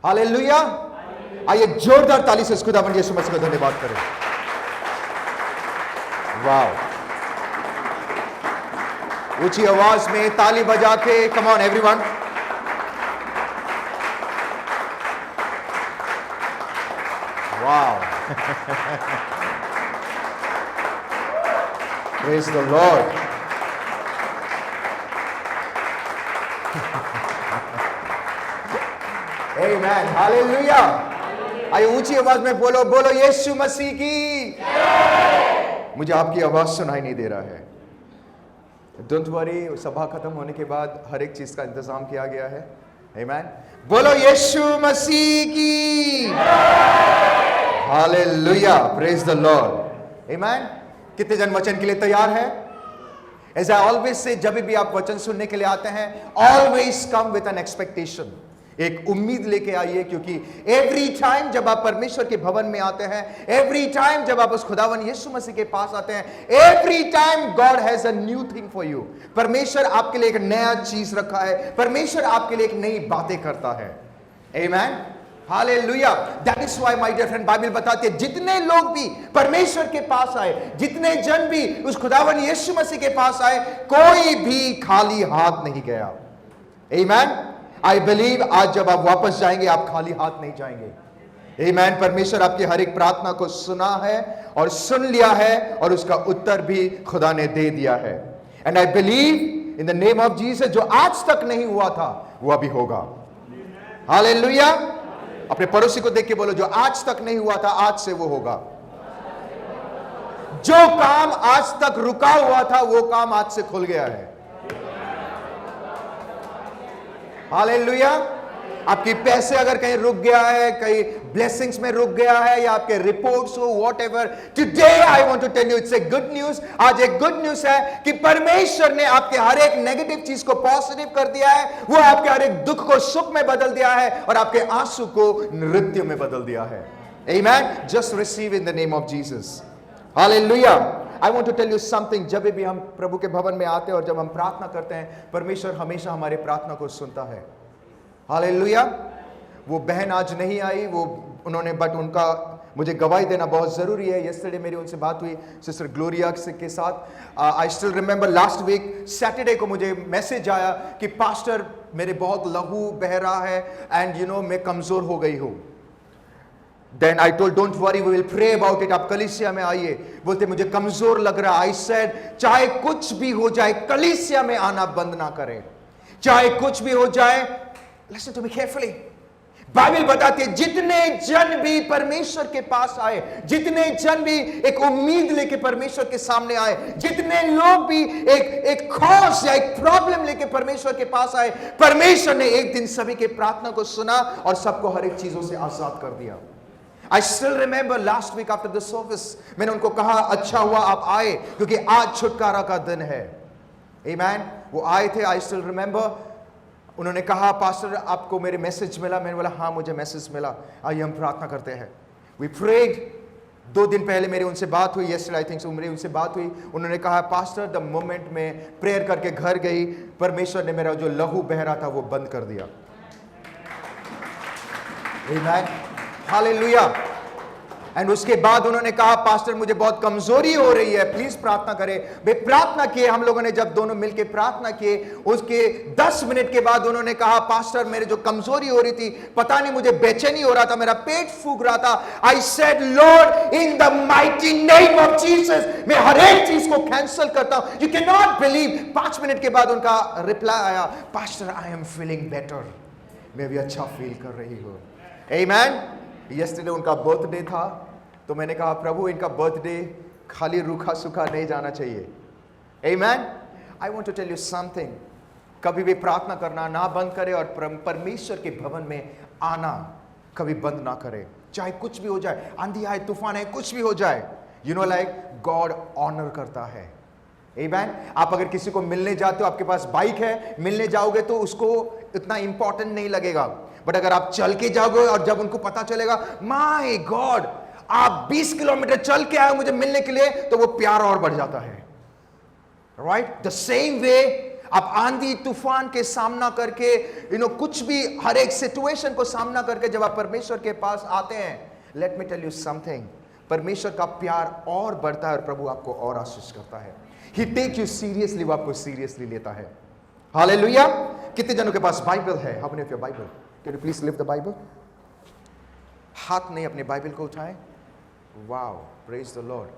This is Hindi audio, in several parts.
हालेलुया। आइए जोरदार ताली से खुदावंद यीशु मसीह का धन्यवाद करें। वाह, ऊंची आवाज में ताली बजा के, कम ऑन एवरीवन। वाह, praise the lord. Amen, hallelujah. आइए ऊंची आवाज में बोलो, बोलो यीशु मसीह की। मुझे आपकी आवाज सुनाई नहीं दे रहा है। डोंट वरी, सभा खत्म होने के बाद हर एक चीज का इंतजाम किया गया है। आमेन, बोलो यीशु मसीह की। Hallelujah, praise the lord. Amen. कितने जन वचन के लिए तैयार है? As I always say, जब भी आप वचन सुनने के लिए आते हैं, always come with an expectation, एक उम्मीद लेके आइए, क्योंकि एवरी टाइम जब आप परमेश्वर के भवन में आते हैं, एवरी टाइम जब आप उस खुदावन यीशु मसीह के पास आते हैं, every time God has a new thing for you. परमेश्वर आपके लिए एक नया चीज रखा है, परमेश्वर आपके लिए एक नई बातें करता है। Amen, hallelujah. That is why my dear friend, Bible बताती है जितने लोग भी परमेश्वर के पास आए, जितने जन भी उस खुदावन यीशु मसीह के पास आए, कोई भी खाली हाथ नहीं गया। आमेन। आई बिलीव आज जब आप वापस जाएंगे, आप खाली हाथ नहीं जाएंगे। आमेन। परमेश्वर आपकी हर एक प्रार्थना को सुना है और सुन लिया है, और उसका उत्तर भी खुदा ने दे दिया है। And I believe in the name of Jesus, जो आज तक नहीं हुआ था वो अभी होगा। हालेलुया। अपने पड़ोसी को देख के बोलो, जो आज तक नहीं हुआ था आज से वो होगा। जो काम आज तक रुका हुआ था वो काम आज से खुल गया है। हालेलुया। आपकी पैसे अगर कहीं रुक गया है, कहीं ब्लेसिंग्स में रुक गया है, या आपके रिपोर्ट्स हो, whatever, today I want to tell you it's a good news. आज एक गुड न्यूज है कि परमेश्वर ने आपके हर एक नेगेटिव चीज को पॉजिटिव कर दिया है। वो आपके हर एक दुख को सुख में बदल दिया है, और आपके आंसू को नृत्य में बदल दिया है। Amen. Just receive in the name of Jesus. Hallelujah. I want to tell you something, जब भी हम प्रभु के भवन में आते हैं और जब हम प्रार्थना करते हैं, परमेश्वर हमेशा हमारे प्रार्थना को सुनता है। हालेलुया। वो बहन आज नहीं आई, वो उन्होंने, बट उनका मुझे गवाही देना बहुत जरूरी है। यस्टरडे मेरी उनसे बात हुई, सिस्टर ग्लोरिया के साथ। I still remember last week Saturday को मुझे मैसेज आया कि पास्टर मेरे बहुत लहू बह रहा है, एंड यू नो मैं कमजोर हो गई हूं। Then I told, don't worry, we will pray about it. आप कलीसिया में आइए। बोलते मुझे कमजोर लग रहा है। I said, चाहे कुछ भी हो जाए, कलीसिया में आना बंद ना करें। चाहे कुछ भी हो जाए, listen to me carefully. Bible बताती है जितने जन भी परमेश्वर के पास आए, जितने जन भी एक उम्मीद लेके परमेश्वर के सामने आए, जितने लोग भी एक खौफ या एक प्रॉब्लम लेके परमेश्वर के पास आए, परमेश्वर ने एक दिन सभी के प्रार्थना को सुना और सबको हर एक चीजों से आजाद कर दिया। I still remember last week after the service, मैंने उनको कहा अच्छा हुआ आप आए, क्योंकि आज छुटकारा का दिन है। Amen। वो आए थे। I still remember, उन्होंने कहा पास्टर आपको मेरे मैसेज मिला? मैंने बोला हाँ मुझे मैसेज मिला, आइए हम प्रार्थना करते हैं। We prayed। 2 दिन पहले मेरी उनसे बात हुई, yesterday I think so, मेरी उनसे बात हुई। उन्होंने कहा पास्टर द मोमेंट में प्रेयर करके घर गई, परमेश्वर ने मेरा जो लहू बह रहा था वो बंद कर दिया। Amen। हालेलुया। एंड उसके बाद उन्होंने कहा पास्टर मुझे बहुत कमजोरी हो रही है, प्लीज प्रार्थना करें। वे प्रार्थना किए, हम लोगों ने जब दोनों मिलकर प्रार्थना किए, उसके 10 मिनट के बाद उन्होंने कहा पास्टर मेरे जो कमजोरी हो रही थी, पता नहीं मुझे बेचैनी हो रहा था, मेरा पेट फूक रहा था। I said Lord in the mighty name of Jesus, मैं हर एक चीज को कैंसिल करता हूं। You can not believe, 5 minute के बाद उनका रिप्लाई आया pastor I am feeling better, मैं भी अच्छा फील कर रही हूं। आमेन। यस्टरडे उनका बर्थडे था, तो मैंने कहा प्रभु इनका बर्थडे खाली रूखा सूखा नहीं जाना चाहिए। Amen. I want to tell you something, कभी भी प्रार्थना करना ना बंद करे, और परमेश्वर के भवन में आना कभी बंद ना करे। चाहे कुछ भी हो जाए, आंधी आए, तूफान है, कुछ भी हो जाए, you know like God honour करता है। आमेन। आप अगर किसी को मिलने जाते हो, आपके पास बाइक है, मिलने जाओगे तो उसको इतना इंपॉर्टेंट नहीं लगेगा, बट अगर आप चल के जाओगे और जब उनको पता चलेगा माय गॉड आप 20 किलोमीटर चल के आए मुझे मिलने के लिए, तो वो प्यार और बढ़ जाता है। राइट। द सेम वे आप आंधी तूफान के सामना करके कुछ भी हर एक सिचुएशन को सामना करके जब आप परमेश्वर के पास आते हैं, let me tell you something, परमेश्वर का प्यार और बढ़ता है और प्रभु आपको और आशीष करता है। ही टेक यू सीरियसली, वो आपको सीरियसली लेता है। हालेलुया। कितने जनों के पास बाइबल है? How many of your Bible? Can you please lift the Bible? हाथ नहीं, अपने बाइबल को उठाएं। Wow, praise the Lord.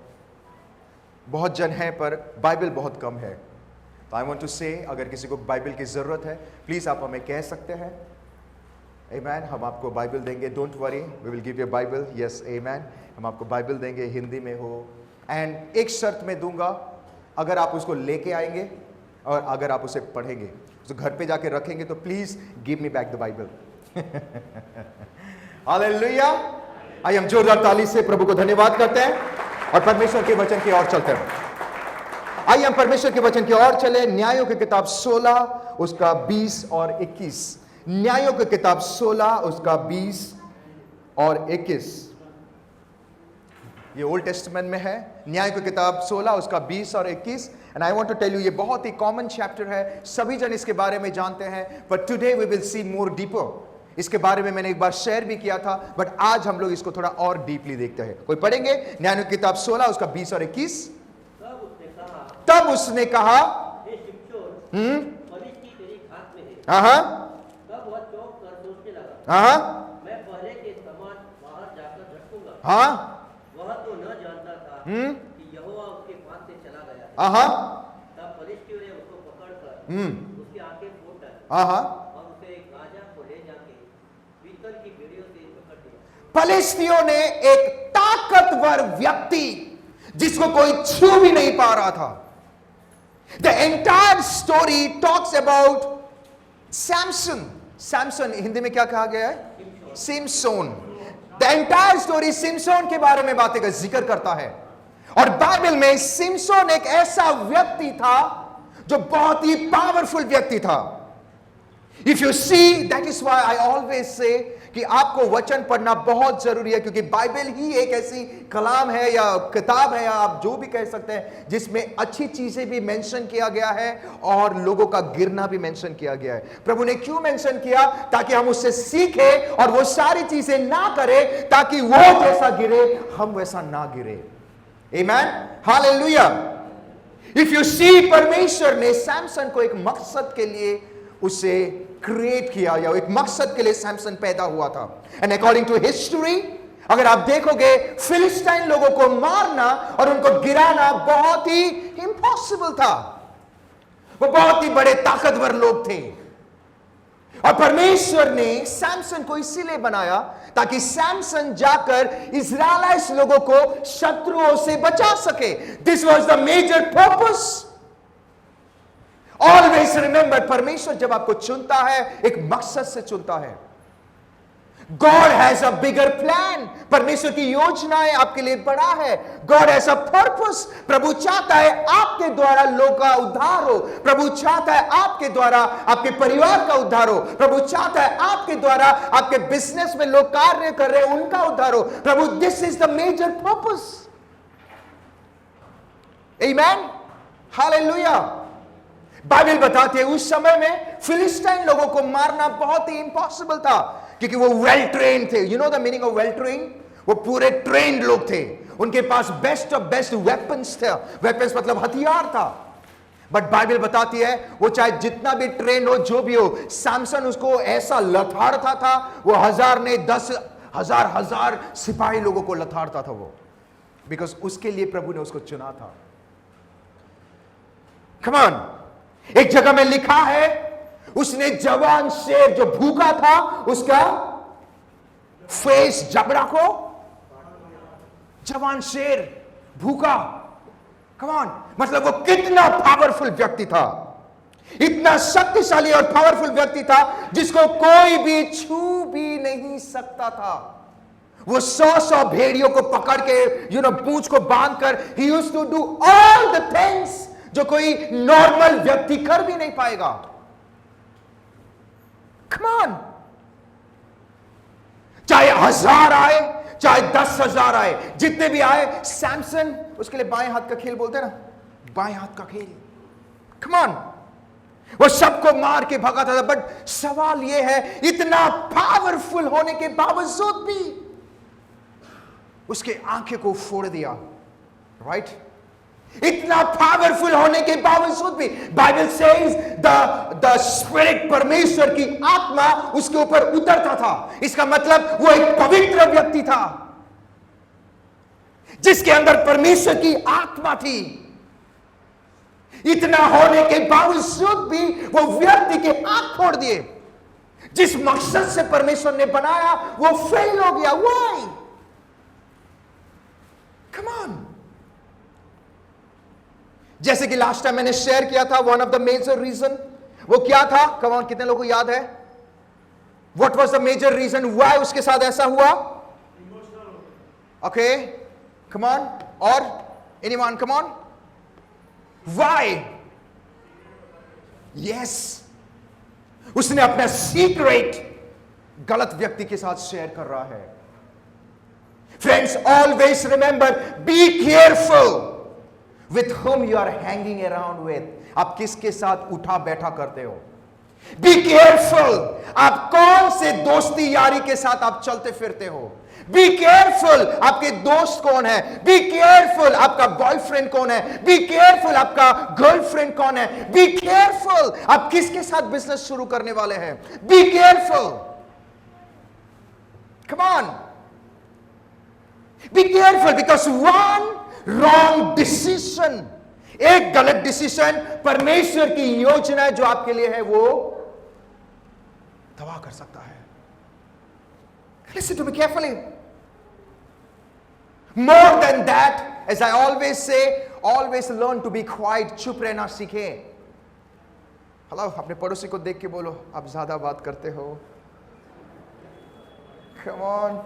बहुत जन हैं पर बाइबल बहुत कम है। तो आई वांट टू से, अगर किसी को बाइबल की जरूरत है, प्लीज आप हमें कह सकते हैं। आमेन। हम आपको बाइबल देंगे, don't worry, we will give you Bible. Yes, amen. हम आपको बाइबल देंगे, हिंदी में हो। एंड एक शर्त मैं दूंगा, अगर आप उसको लेके आएंगे और अगर आप उसे पढ़ेंगे, तो घर पे जाके रखेंगे, तो please give me back the Bible. Hallelujah. आइए हम जोरदार ताली से प्रभु को धन्यवाद करते हैं और परमेश्वर के वचन की ओर चलते हैं। आइए हम परमेश्वर के वचन की ओर चले। न्यायों की किताब 16 उसका 20 और 21। न्यायों की किताब 16 उसका 20 और 21। ये ओल्ड टेस्टामेंट में है। न्याय की किताब 16 उसका 20 और 21। And I want to tell you, ये बहुत ही कॉमन चैप्टर है, सभी जन इसके बारे में जानते हैं, but today we will see more deeper. इसके बारे में मैंने एक बार शेयर भी किया था, बट आज हम लोग इसको थोड़ा और डीपली देखते हैं। कोई पढ़ेंगे? न्याय की किताब 16 उसका 20 और 21। तब उसने कहा, हाँ, हाँ, वह तो न जानता था कि यहोवा उसके पास से चला गया है। तब फलिश्तियों ने उसको पकड़कर उसकी आंखें फोड़ डाली और उसे एक राजा को ले जाके पीतल की बेड़ियों से पकड़ दिया। फलिश्तियों ने एक ताकतवर व्यक्ति जिसको कोई छू भी नहीं पा रहा था। The entire story talks about Samson. Samson Hindi में क्या कहा गया है? Samson. The entire story Samson के बारे में बातें का जिक्र करता है। और बाइबल में सिमसोन एक ऐसा व्यक्ति था जो बहुत ही पावरफुल व्यक्ति था। If you see, that is why I always say कि आपको वचन पढ़ना बहुत जरूरी है, क्योंकि बाइबल ही एक ऐसी कलाम है या किताब है या आप जो भी कह सकते हैं जिसमें अच्छी चीजें भी मेंशन किया गया है और लोगों का गिरना भी मेंशन किया गया है। प्रभु ने क्यों मेंशन किया? ताकि हम उससे सीखें और वो सारी चीजें ना करें, ताकि वो जैसा गिरे हम वैसा ना गिरे। आमेन, हालेलुया। इफ यू सी, परमेश्वर ने सैमसन को एक मकसद के लिए उसे क्रिएट किया, या एक मकसद के लिए सैमसन पैदा हुआ था। एंड अकॉर्डिंग टू हिस्ट्री, अगर आप देखोगे, फिलिस्तीन लोगों को मारना और उनको गिराना बहुत ही इम्पॉसिबल था। वो बहुत ही बड़े ताकतवर लोग थे और परमेश्वर ने सैमसन को इसीलिए बनाया ताकि सैमसन जाकर इस्राएलाइट लोगों को शत्रुओं से बचा सके। This was the major purpose. Always remember, परमेश्वर जब आपको चुनता है एक मकसद से चुनता है। God has a bigger plan. परमेश्वर की योजनाएं आपके लिए बड़ा है। God has a purpose. प्रभु चाहता है आपके द्वारा लोगों का उद्धार हो। प्रभु चाहता है आपके द्वारा आपके परिवार का उद्धार हो। प्रभु चाहता है आपके द्वारा आपके बिजनेस में लोग कार्य कर रहे हैं उनका उद्धार हो। प्रभु, this is the major purpose. Amen, hallelujah. Bible बताती है उस समय में फिलिस्तीन लोगों को मारना बहुत ही इम्पॉसिबल था, क्योंकि वो वेल ट्रेन थे। You know the meaning of well train? वो पूरे ट्रेन्ड लोग थे। उनके पास बेस्ट ऑफ बेस्ट वेपन्स थे। वेपन्स मतलब हथियार था। बट बाइबल बताती है वो चाहे जितना भी ट्रेन हो, जो भी हो, सैमसन उसको ऐसा लथाड़ता था। वो हजार ने 10,000 सिपाही लोगों को लथाड़ता था वो, बिकॉज उसके लिए प्रभु ने उसको चुना था। Come on. एक जगह में लिखा है उसने जवान शेर जो भूखा था उसका फेस जबड़ा को, जवान शेर भूखा, कम ऑन, मतलब वो कितना पावरफुल व्यक्ति था, इतना शक्तिशाली और पावरफुल व्यक्ति था जिसको कोई भी छू भी नहीं सकता था। वो 100 भेड़ियों को पकड़ के पूंछ को बांधकर ही used to do all the things जो कोई नॉर्मल व्यक्ति कर भी नहीं पाएगा। Come on. चाहे 1000 आए, चाहे 10,000 आए, जितने भी आए, सैमसन उसके लिए बाएं हाथ का खेल बोलते हैं ना, बाएं हाथ का खेल। Come on. वो सबको मार के भगाता था। बट सवाल यह है, इतना पावरफुल होने के बावजूद भी उसके आंखें को फोड़ दिया। राइट? इतना पावरफुल होने के बावजूद भी बाइबल सेज द स्पिरिट, परमेश्वर की आत्मा उसके ऊपर उतरता था। इसका मतलब वो एक पवित्र व्यक्ति था जिसके अंदर परमेश्वर की आत्मा थी। इतना होने के बावजूद भी वो व्यक्ति के आंख फोड़ दिए। जिस मकसद से परमेश्वर ने बनाया वो फेल हो गया। व्हाई? Come on. जैसे कि लास्ट टाइम मैंने शेयर किया था, one of the major reason वो क्या था? कम ऑन, कितने लोगों को याद है? What was the major reason why उसके साथ ऐसा हुआ? Okay, come on. और anyone, come on. Why? Yes, उसने अपना सीक्रेट गलत व्यक्ति के साथ शेयर कर रहा है। Friends, always remember, be careful with whom you are hanging around with। आप किसके साथ उठा बैठा करते हो? बी केयरफुल, आप कौन से दोस्ती यारी के साथ आप चलते फिरते हो? बी केयरफुल, आपके दोस्त कौन है? बी केयरफुल, आपका बॉयफ्रेंड कौन है? बी केयरफुल, आपका गर्लफ्रेंड कौन है? बी केयरफुल, आप किसके साथ बिजनेस शुरू करने वाले हैं? Be careful. Come on, be careful, because one wrong decision, एक गलत डिसीजन परमेश्वर की योजना जो आपके लिए है वो तबाह कर सकता है। Listen to me carefully. More than that, as I always say, always learn to be quiet. चुप रहना सीखे। हेलो, अपने पड़ोसी को देख के बोलो, आप ज्यादा बात करते हो। Come on,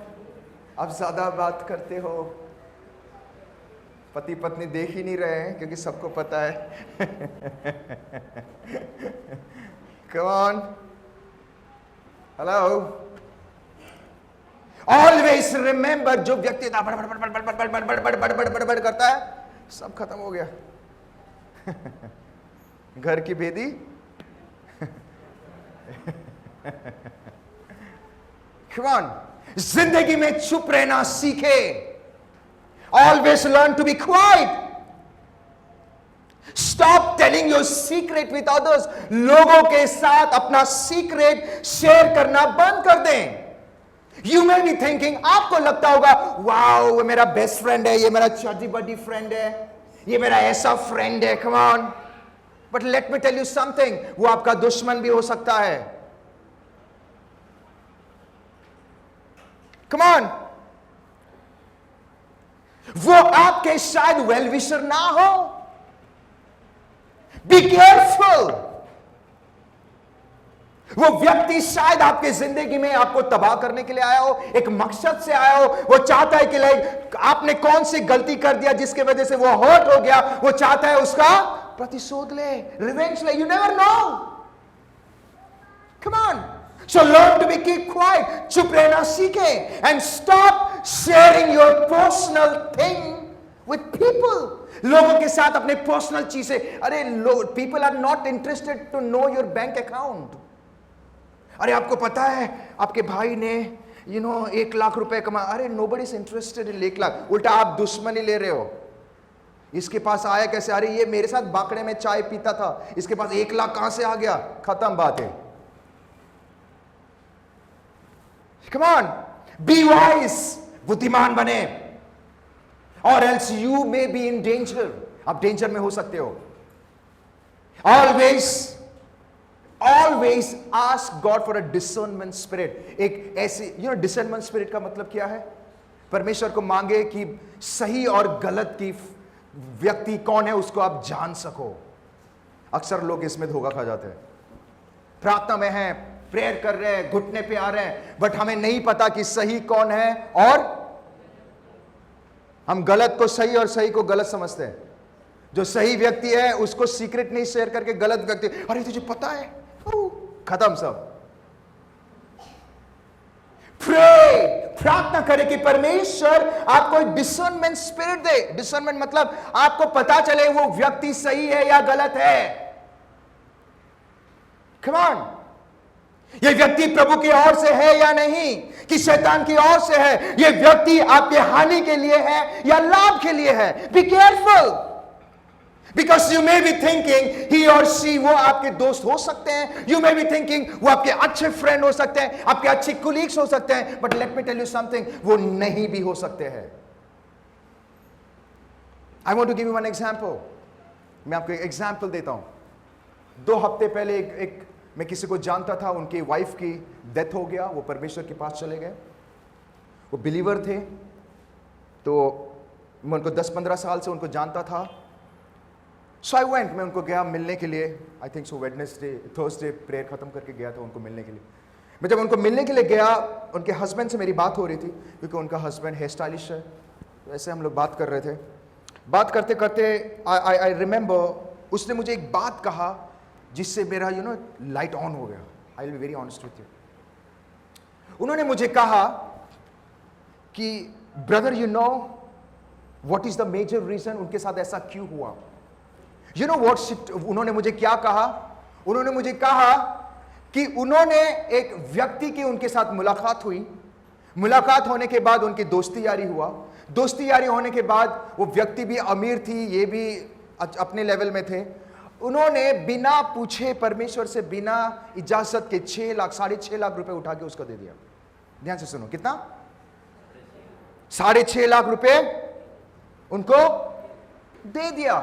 आप ज्यादा बात करते हो। पति पत्नी देख ही नहीं रहे हैं क्योंकि सबको पता है। Come on, hello. Always remember, जो व्यक्ति बड़ करता है, सब खत्म हो गया। घर की भेदी। Come on, जिंदगी में चुप रहना सीखे। Always learn to be quiet. Stop telling your secret with others. लोगों के साथ अपना सीक्रेट शेयर करना बंद कर दें। यू मे बी थिंकिंग, आपको लगता होगा, वाओ वो मेरा बेस्ट फ्रेंड है, ये मेरा चड्डी बड्डी फ्रेंड है, ये मेरा ऐसा फ्रेंड है। Come on, but let me tell you something, वो आपका दुश्मन भी हो सकता है। कम ऑन, वो आपके शायद वेल विशर ना हो। बी केयरफुल, वो व्यक्ति शायद आपके जिंदगी में आपको तबाह करने के लिए आया हो, एक मकसद से आया हो। वो चाहता है कि लाइक आपने कौन सी गलती कर दिया जिसके वजह से वो हर्ट हो गया, वो चाहता है उसका प्रतिशोध ले, रिवेंज ले। You never know. Come on, so learn to be keep quiet. चुप रहना सीखे। And stop sharing your personal thing with people. लोगों के साथ अपने पर्सनल चीजें। अरे people are not interested to know your bank account. अरे आपको पता है आपके भाई ने 1 लाख रुपए कमा, अरे nobody is interested in 1 lakh. उल्टा आप दुश्मनी ले रहे हो। इसके पास आया कैसे? अरे ये मेरे साथ बाकड़े में चाय पीता था, इसके पास 1 लाख कहां से आ गया? खत्म बात है। कम ऑन, बी वाइज, बुद्धिमान बने, और else you may be in danger. आप डेंजर में हो सकते हो। Always ask God for a discernment spirit. एक ऐसी डिसर्नमेंट स्पिरिट का मतलब क्या है? परमेश्वर को मांगे कि सही और गलत की व्यक्ति कौन है उसको आप जान सको। अक्सर लोग इसमें धोखा खा जाते हैं। प्रार्थना में हैं, प्रेयर कर रहे हैं, घुटने पे आ रहे हैं, बट हमें नहीं पता कि सही कौन है, और हम गलत को सही और सही को गलत समझते हैं। जो सही व्यक्ति है उसको सीक्रेट नहीं शेयर करके गलत व्यक्ति, अरे तुझे पता है, खत्म सब। प्रे, प्रार्थना करें कि परमेश्वर आपको एक डिसर्नमेंट स्पिरिट दे। डिसर्नमेंट मतलब आपको पता चले वो व्यक्ति सही है या गलत है। Come on. ये व्यक्ति प्रभु की ओर से है या नहीं, कि शैतान की ओर से है? ये व्यक्ति आपके हानि के लिए है या लाभ के लिए है? Be careful. Because you may be thinking he or she, वो आपके दोस्त हो सकते हैं. You may be thinking वो आपके अच्छे फ्रेंड हो सकते हैं, आपके अच्छे colleagues हो सकते हैं. But let me tell you something, वो नहीं भी हो सकते हैं. I want to give you one example. मैं आपको एक एग्जाम्पल देता हूं. 2 हफ्ते पहले एक मैं किसी को जानता था, उनकी वाइफ की डेथ हो गया, वो परमेश्वर के पास चले गए. वो बिलीवर थे, तो मैं उनको 10-15 साल से उनको जानता था. सो आई वेंट, मैं उनको गया मिलने के लिए. I think so Thursday prayer खत्म करके गया था उनको मिलने के लिए. मैं जब उनको मिलने के लिए गया, उनके हस्बैंड से मेरी बात हो रही थी, क्योंकि उनका हस्बैंड हेयर स्टाइलिश है. वैसे हम लोग बात कर रहे थे. बात करते करते आई रिमेंबर उसने मुझे एक बात कहा जिससे मेरा लाइट ऑन हो गया. I will be very honest with you. उन्होंने मुझे कहा कि brother what is the major reason, उनके साथ ऐसा क्यों हुआ? उन्होंने मुझे क्या कहा? उन्होंने मुझे कहा कि उन्होंने एक व्यक्ति की उनके साथ मुलाकात हुई. मुलाकात होने के बाद उनकी दोस्ती यारी हुआ. दोस्ती यारी होने के बाद वो व्यक्ति भी अमीर थी, ये भी अपने लेवल में थे. उन्होंने बिना पूछे परमेश्वर से बिना इजाजत के 6 लाख रुपए उठा के उसको दे दिया. ध्यान से सुनो, कितना? 6.5 लाख रुपए उनको दे दिया.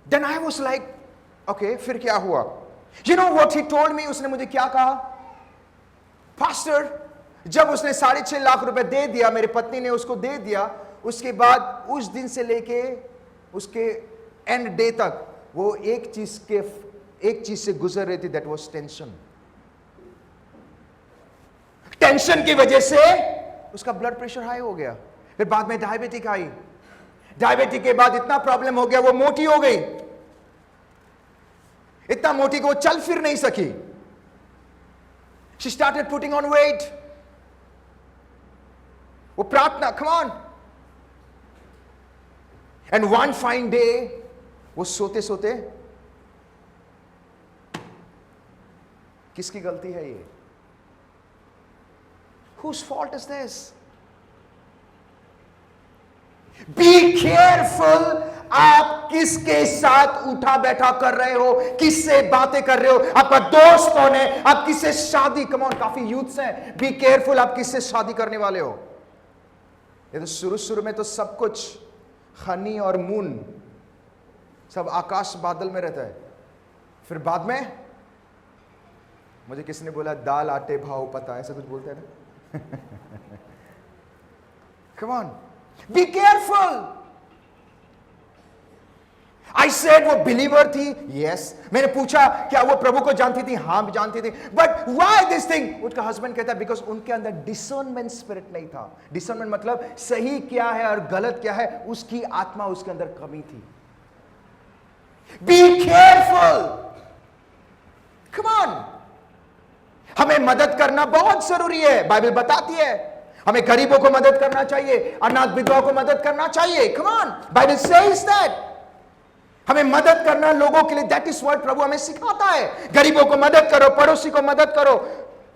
Then I was like, okay, फिर क्या हुआ? You know what he told me? उसने मुझे क्या कहा? Pastor, जब उसने 6.5 लाख रुपए दे दिया, मेरी पत्नी ने उसको दे दिया, उसके बाद उस दिन से लेके उसके एंड डे तक वो एक चीज से गुजर रही थी. That was tension. टेंशन की वजह से उसका ब्लड प्रेशर हाई हो गया. फिर बाद में डायबिटिक आई. डायबिटिक के बाद इतना प्रॉब्लम हो गया, वो मोटी हो गई. इतना मोटी कि वो चल फिर नहीं सकी. She started putting on weight. वो प्रार्थना, come on. And one fine day, वो सोते सोते, किसकी गलती है ये? Whose fault is this? Be careful. आप किसके साथ उठा बैठा कर रहे हो, किससे बातें कर रहे हो, आपका दोस्त कौन है, आप किससे शादी, कम ऑन, काफी यूथ्स हैं. बी केयरफुल, आप किससे शादी करने वाले हो. ये तो शुरू में तो सब कुछ हनी और मून, सब आकाश बादल में रहता है. फिर बाद में मुझे किसी ने बोला दाल आटे भाव पता, ऐसा कुछ बोलते हैं ना. Come on, be careful. I said वो बिलीवर थी. यस. मैंने पूछा क्या वो प्रभु को जानती थी? हाँ जानती थी. But why this thing? उसका हस्बैंड कहता है बिकॉज उनके अंदर डिसर्नमेंट स्पिरिट नहीं था. डिसर्नमेंट मतलब सही क्या है और गलत क्या है, उसकी आत्मा उसके अंदर कमी थी. Be careful. Come on. हमें मदद करना बहुत जरूरी है. बाइबल बताती है हमें गरीबों को मदद करना चाहिए, अनाथ विधवाओं को मदद करना चाहिए. Come on, Bible says that. हमें मदद करना लोगों के लिए, दैट इज व्हाट प्रभु हमें सिखाता है. गरीबों को मदद करो, पड़ोसी को मदद करो.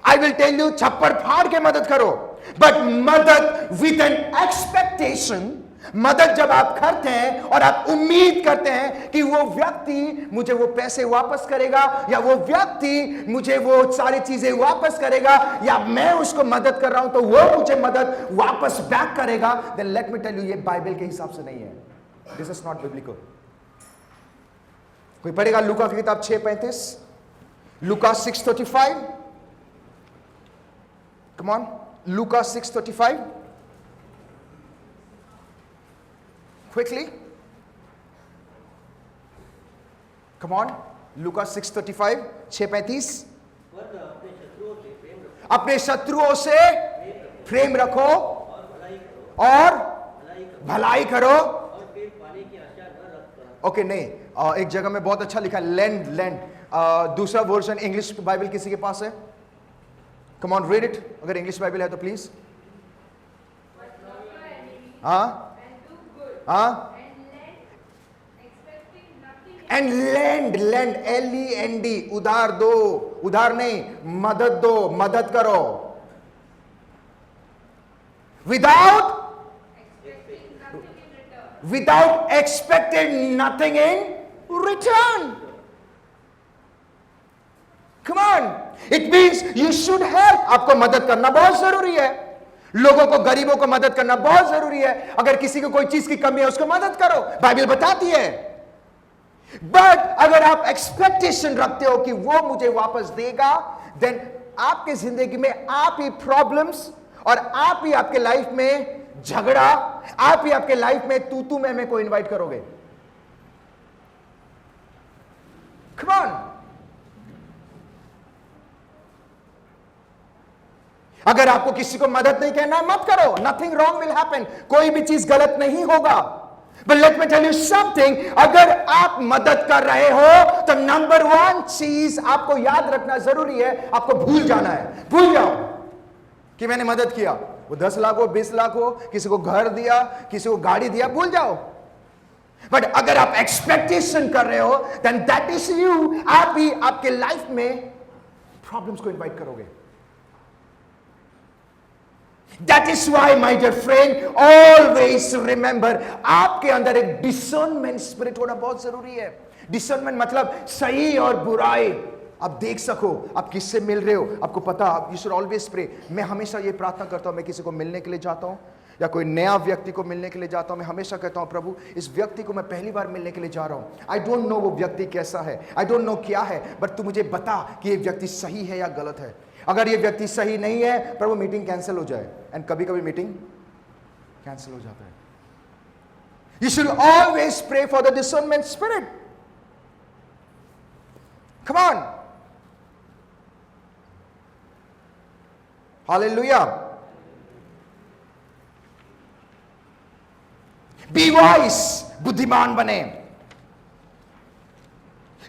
आई विल टेल यू, छप्पर फाड़ के मदद करो, बट मदद विद एन एक्सपेक्टेशन. मदद जब आप करते हैं और आप उम्मीद करते हैं कि वो व्यक्ति मुझे वो पैसे वापस करेगा, या वो व्यक्ति मुझे वो सारी चीजें वापस करेगा, या मैं उसको मदद कर रहा हूं तो वो मुझे मदद वापस बैक करेगा, then let me tell you, ये बाइबल के हिसाब से नहीं है. This is not biblical. कोई पढ़ेगा लूका की किताब 6:35, लूका 6:35. Come on, Luka 6:35. Quickly. Come on. Luka 6:35, 6:35. अपने शत्रुओं से प्रेम रखो और भलाई करो. ओके नहीं, एक जगह में बहुत अच्छा लिखा है लैंड. दूसरा वर्जन इंग्लिश बाइबल किसी के पास है? Come on, read it. अगर इंग्लिश बाइबल है तो प्लीज. हाँ. एंड लैंड, लैंड LEND, उधार दो, उधार नहीं, मदद दो, मदद करो, without expected nothing in return. Come on, it means you should help. आपको मदद करना बहुत जरूरी है. लोगों को, गरीबों को मदद करना बहुत जरूरी है. अगर किसी को कोई चीज की कमी है उसको मदद करो, बाइबल बताती है. बट अगर आप एक्सपेक्टेशन रखते हो कि वो मुझे वापस देगा, देन आपके जिंदगी में आप ही प्रॉब्लम्स और आप ही आपके लाइफ में झगड़ा, आप ही आपके लाइफ में तू मैं को इनवाइट करोगे. Come on. अगर आपको किसी को मदद नहीं करना, मत करो. Nothing wrong will happen. कोई भी चीज गलत नहीं होगा. But let me tell you something, अगर आप मदद कर रहे हो तो नंबर 1 चीज आपको याद रखना जरूरी है, आपको भूल जाना है. भूल जाओ कि मैंने मदद किया. वो 10 लाख हो, 20 लाख हो, किसी को घर दिया, किसी को गाड़ी दिया, भूल जाओ. बट अगर आप एक्सपेक्टेशन कर रहे हो, देन दैट इज यू. आप भी आपके लाइफ में प्रॉब्लम्स को इनवाइट करोगे. That is why, my dear friend, always remember, आपके अंदर एक discernment spirit होना बहुत जरूरी है. Discernment मतलब सही और बुराई आप देख सको. आप किससे मिल रहे हो आपको पता. You should always pray. मैं हमेशा ये प्रार्थना करता हूं, मैं किसी को मिलने के लिए जाता हूं या कोई नया व्यक्ति को मिलने के लिए जाता हूं, मैं हमेशा कहता हूं, प्रभु इस व्यक्ति को मैं पहली बार मिलने के लिए जा रहा हूं. आई डोंट नो वो व्यक्ति कैसा है, आई डोंट नो क्या है, बट तू मुझे बता कि ये व्यक्ति सही है या गलत है. अगर ये व्यक्ति सही नहीं है, प्रभु मीटिंग कैंसिल हो जाए. एंड कभी कभी मीटिंग कैंसिल हो जाता है. You should always pray for the discernment spirit. Come on. Hallelujah. Be wise, बुद्धिमान बने.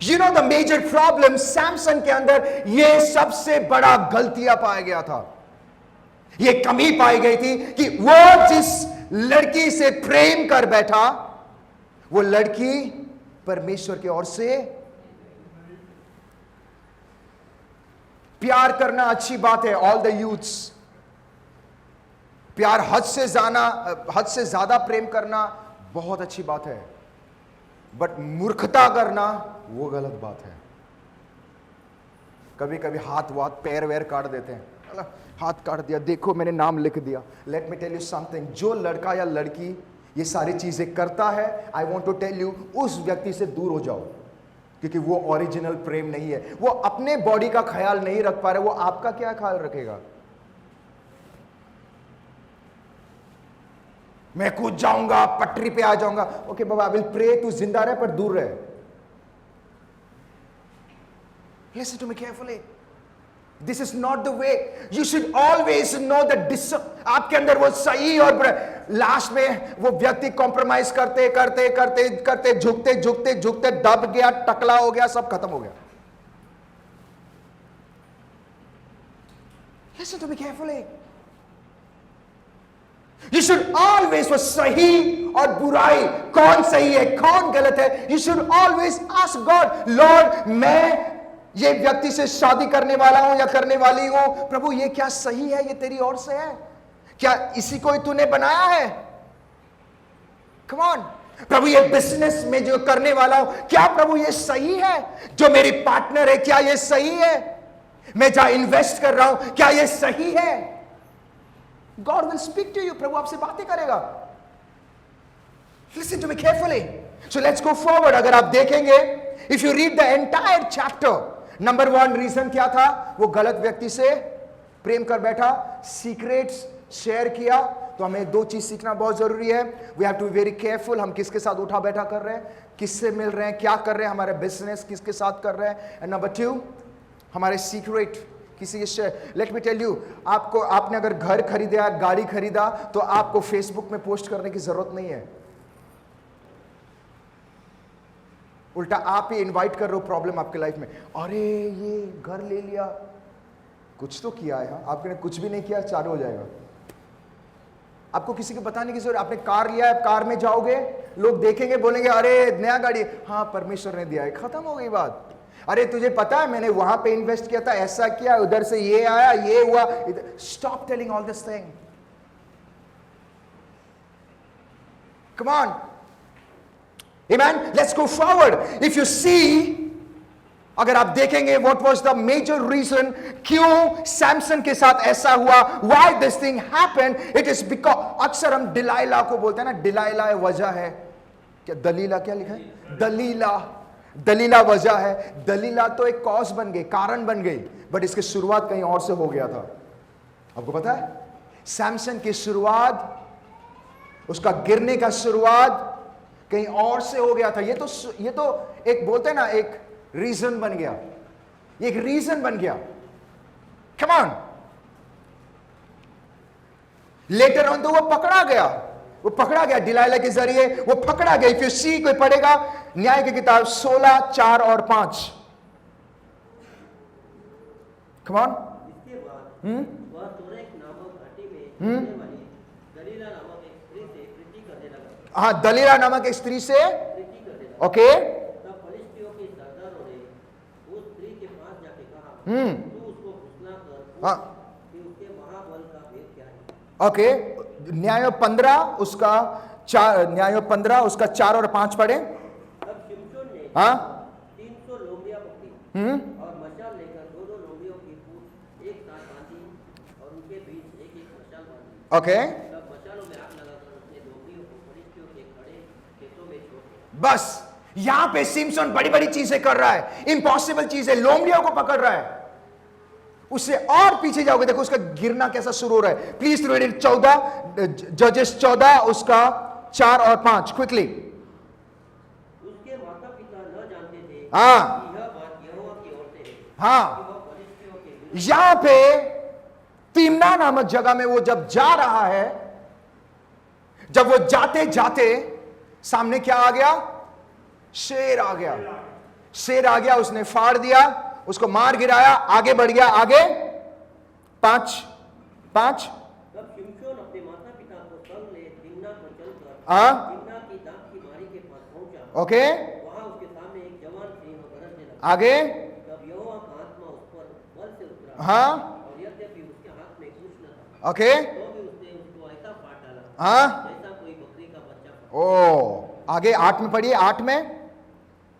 You know the major problem Samson के अंदर ये सबसे बड़ा गलतियां पाया गया था. ये कमी पाई गई थी कि वो जिस लड़की से प्रेम कर बैठा, वो लड़की परमेश्वर की ओर से. प्यार करना अच्छी बात है, ऑल द यूथ्स. प्यार हद से ज्यादा प्रेम करना बहुत अच्छी बात है. बट मूर्खता करना वो गलत बात है. कभी कभी हाथ पैर वैर काट देते हैं. हाथ काट दिया, देखो मैंने नाम लिख दिया. Let me tell you something, जो लड़का या लड़की ये सारी चीजें करता है, I want to tell you, उस व्यक्ति से दूर हो जाओ. क्योंकि वो ओरिजिनल प्रेम नहीं है. वो अपने बॉडी का ख्याल नहीं रख पा रहे, वो आपका क्या ख्याल रखेगा. मैं कूद जाऊंगा, पटरी पे आ जाऊंगा. ओके बाबा, आई विल प्रे, तू जिंदा रहे पर दूर रहे. Listen to me carefully. This is not the way. You should always know that आपके अंदर वो सही और लास्ट में वो व्यक्ति कॉम्प्रोमाइज करते करते करते करते झुकते झुकते झुकते दब गया, टकला हो गया, सब खत्म हो गया. Listen to me carefully. You should always, वो सही और बुराई, कौन सही है कौन गलत है, you should always ask God, Lord, मैं ये व्यक्ति से शादी करने वाला हूं या करने वाली हूं, प्रभु ये क्या सही है, ये तेरी ओर से है क्या, इसी को ही तूने बनाया है. Come on. प्रभु ये बिजनेस में जो करने वाला हूं, क्या प्रभु ये सही है, जो मेरी पार्टनर है क्या ये सही है, मैं जहां इन्वेस्ट कर रहा हूं क्या ये सही है. God will speak to you. प्रभु आपसे बातें करेगा. Listen to me carefully. So let's go forward. अगर आप देखेंगे, if you read the entire chapter, number 1 reason क्या था, वो गलत व्यक्ति से प्रेम कर बैठा, सीक्रेट्स शेयर किया. तो हमें 2 चीज सीखना बहुत जरूरी है. We have to be very careful. हम किसके साथ उठा बैठा कर रहे हैं, किससे मिल रहे हैं, क्या कर रहे हैं, हमारे बिजनेस किसके साथ कर रहे हैं. एंड नंबर 2, हमारे सीक्रेट किसी के. लेट मी टेल यू, आपने अगर घर खरीदा, गाड़ी खरीदा, तो आपको फेसबुक में पोस्ट करने की जरूरत नहीं है. उल्टा आप ही इनवाइट कर रहे हो प्रॉब्लम आपके लाइफ में. अरे ये घर ले लिया, कुछ तो किया है. आपने कुछ भी नहीं किया, चालू हो जाएगा. आपको किसी को बताने की जरूरत, आपने कार लिया है, कार में जाओगे, लोग देखेंगे, बोलेंगे अरे नया गाड़ी, हाँ परमेश्वर ने दिया है, खत्म हो गई बात। अरे तुझे पता है मैंने वहां पे इन्वेस्ट किया था, ऐसा किया, उधर से ये आया, ये हुआ। Stop telling all this thing, come on, amen, let's go forward. If you see, अगर आप देखेंगे what was the major reason क्यों सैमसन के साथ ऐसा हुआ, why this thing happened, it is because, अक्सर हम डिलाइला को बोलते हैं ना, डिलाइला वजह है, क्या दलीला, क्या लिखा है, दलीला, दलीला वजह है। दलीला तो एक कॉज बन गई, कारण बन गई, बट इसकी शुरुआत कहीं और से हो गया था। आपको पता है सैमसन की शुरुआत, उसका गिरने का शुरुआत कहीं और से हो गया था। ये तो एक बोलते हैं ना, एक रीजन बन गया, एक रीजन बन गया। कम ऑन, लेटर ऑन तो वो पकड़ा गया, वो पकड़ा गया डिलाइला के जरिए, वो पकड़ा गया। इफ यू सी, कोई पढ़ेगा न्याय की किताब 16, 4 और 5। Come on. इसके बाद वह तोरेक नामक घाटी में रहने वाली दलीला नामक एक स्त्री से प्रीति करने लगा। हाँ, दलीला नामक एक स्त्री से प्रीति करने लगा। ओके, तब फलिश्तियों के सरदारों ने उस स्त्री के पास जाके कहा, तू उसको फुसला कर हाँ, कि उसके महाबल का भेद क्या है। ओके, न्याय 15 उसका 4, न्याय 15 उसका 4 और 5 पढ़े। तब शिमशोन ने हाँ, 300 लोमड़ियां पकड़ी और मशाल लेकर दो लोमड़ियों की पूंछ एक साथ बांधी और उनके बीच एक एक मशाल बांधी। ओके, तब मशालों में आग लगाकर उसने लोमड़ियों को फलिश्तियों के खड़े खेतों में छोड़ दिया। बस यहां पे सिमसन बड़ी बड़ी चीजें कर रहा है, इंपॉसिबल चीजें, लोमड़ियों को पकड़ रहा है। उससे और पीछे जाओगे, देखो उसका गिरना कैसा शुरू हो रहा है। प्लीज रीड इट, 14 जजेस 14 उसका 4 और 5 क्विकली। उसके माता पिता न जानते थे हाँ, कि यह बात यहोवा की ओर से है हाँ, कि वह फलिश्तियों के विरुद्ध यहां पे तिम्ना नामक जगह में वो जब जा रहा है, जब वो जाते जाते सामने क्या आ गया, शेर आ गया, शेर आ गया, उसने फाड़ दिया, उसको मार गिराया, आगे बढ़ गया, आगे 5। तब शिमशोन अपने माता पिता को संग ले तिम्ना पर चलकर हाँ, तिम्ना की दाख की मारी के पास पहुंचा। ओके, वहां उसके सामने एक जवान सिंह गरजने लगा। आगे, तब यहोवा का आत्मा उस पर बल से उतरा हाँ, और यद्यपि उसके हाथ में कुछ न था, ओके, तो भी उसने उसको ऐसा फाड़ डाला हाँ, जैसा कोई बकरी का बच्चा फाड़। ओ, आगे 8 में पढ़िए, 8 में,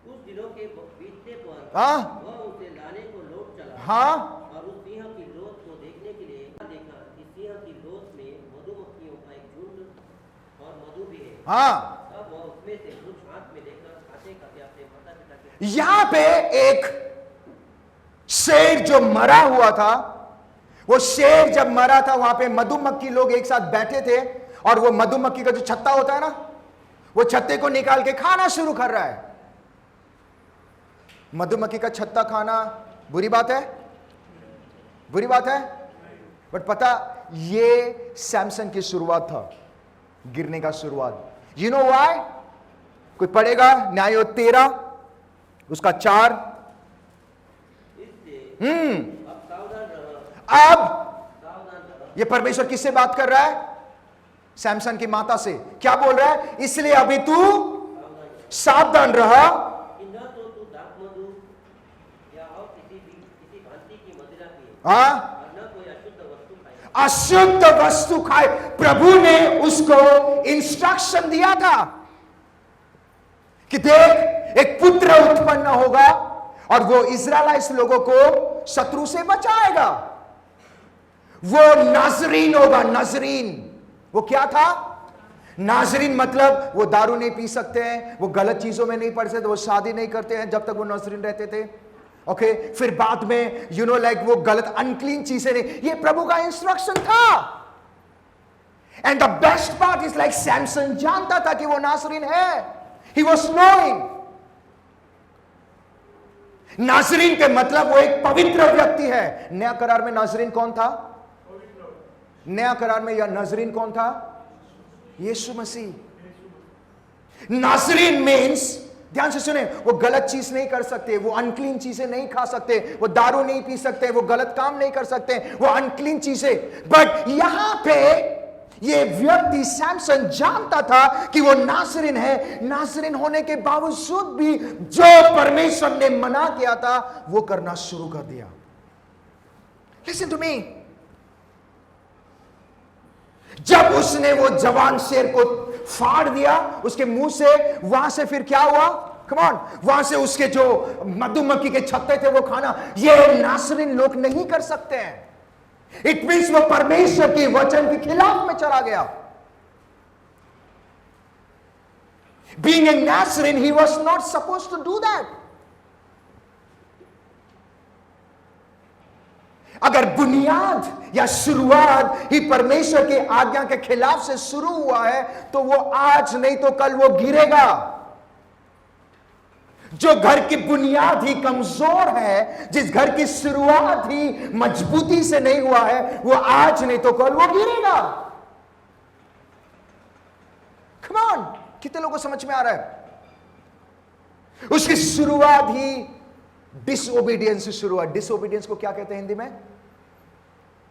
कुछ दिनों के बीतने पर हाँ, वह उसे लाने को लौट चला हाँ, और उस सिंह की लोथ को देखने के लिए देखा कि सिंह की लोथ में मधुमक्खियों का एक झुंड और मधु भी है। हाँ। तब वह उसमें से कुछ हाथ में लेकर खाते खाते अपने माता पिता के यहां पे एक शेर जो मरा हुआ था, वो शेर जब मरा था, वहां पे मधुमक्खी लोग एक साथ बैठे थे, और वो मधुमक्खी का जो छत्ता होता है ना, वो छत्ते को निकाल के खाना शुरू कर रहा है। मधुमक्खी का छत्ता खाना बुरी बात है, बुरी बात है, बट पता, ये सैमसन की शुरुआत था, गिरने का शुरुआत। You know why? कोई पढ़ेगा न्याय 13 उसका 4। इससे अब सावधान रह, अब सावधान रह। ये परमेश्वर किससे बात कर रहा है? सैमसन की माता से। क्या बोल रहा है? इसलिए अभी तू सावधान रहा कि न तो तू दाख मधु या और किसी भांति की मदिरा पिए हाँ, और न कोई अशुद्ध वस्तु खाए। अशुद्ध वस्तु खाए। प्रभु ने उसको इंस्ट्रक्शन दिया था कि देख, एक पुत्र उत्पन्न होगा और वो इजराइलिट लोगों को शत्रु से बचाएगा। वो नाजरीन होगा, नाजरीन। वो क्या था? नाजरीन मतलब वो दारू नहीं पी सकते हैं, वो गलत चीजों में नहीं पड़ सकते, वो शादी नहीं करते हैं जब तक वो नाजरीन रहते थे। ओके, फिर बाद में यू नो लाइक वो गलत अनक्लीन चीजें नहीं। ये प्रभु का इंस्ट्रक्शन था। And the best part is like Samson जानता था कि वो नाजरीन है। He was knowing. नाजरीन के मतलब वो एक पवित्र व्यक्ति है। नया करार में नाजरीन कौन था? नया करार में या नाजरीन कौन था? यीशु मसीह। नाजरीन मीन्स, ध्यान से सुने, वो गलत चीज नहीं कर सकते, वो अनक्लीन चीजें नहीं खा सकते, वो दारू नहीं पी सकते, वो गलत काम नहीं कर सकते, वो अनक्लीन चीजें। बट यहां पे ये व्यक्ति सैमसन जानता था कि वो नाज़रीन है, नाज़रीन होने के बावजूद भी जो परमेश्वर ने मना किया था वो करना शुरू कर दिया। लिसन टू मी, जब उसने वो जवान शेर को फाड़ दिया उसके मुंह से, वहां से फिर क्या हुआ? कम ऑन, वहां से उसके जो मधुमक्खी के छत्ते थे वो खाना, ये नाज़रीन लोग नहीं कर सकते हैं। इट मीन्स वो परमेश्वर के वचन के खिलाफ में चला गया। Being a Nazarene, he was not supposed to do that. अगर बुनियाद या शुरुआत ही परमेश्वर की आज्ञा के खिलाफ से शुरू हुआ है तो वो आज नहीं तो कल वो गिरेगा। जो घर की बुनियाद ही कमजोर है, जिस घर की शुरुआत ही मजबूती से नहीं हुआ है, वो आज नहीं तो कल वो गिरेगा। Come on, कितने लोगों को समझ में आ रहा है? उसकी शुरुआत ही डिसओबीडियंस से शुरू हुआ। डिसओबीडियंस को क्या कहते हैं हिंदी में?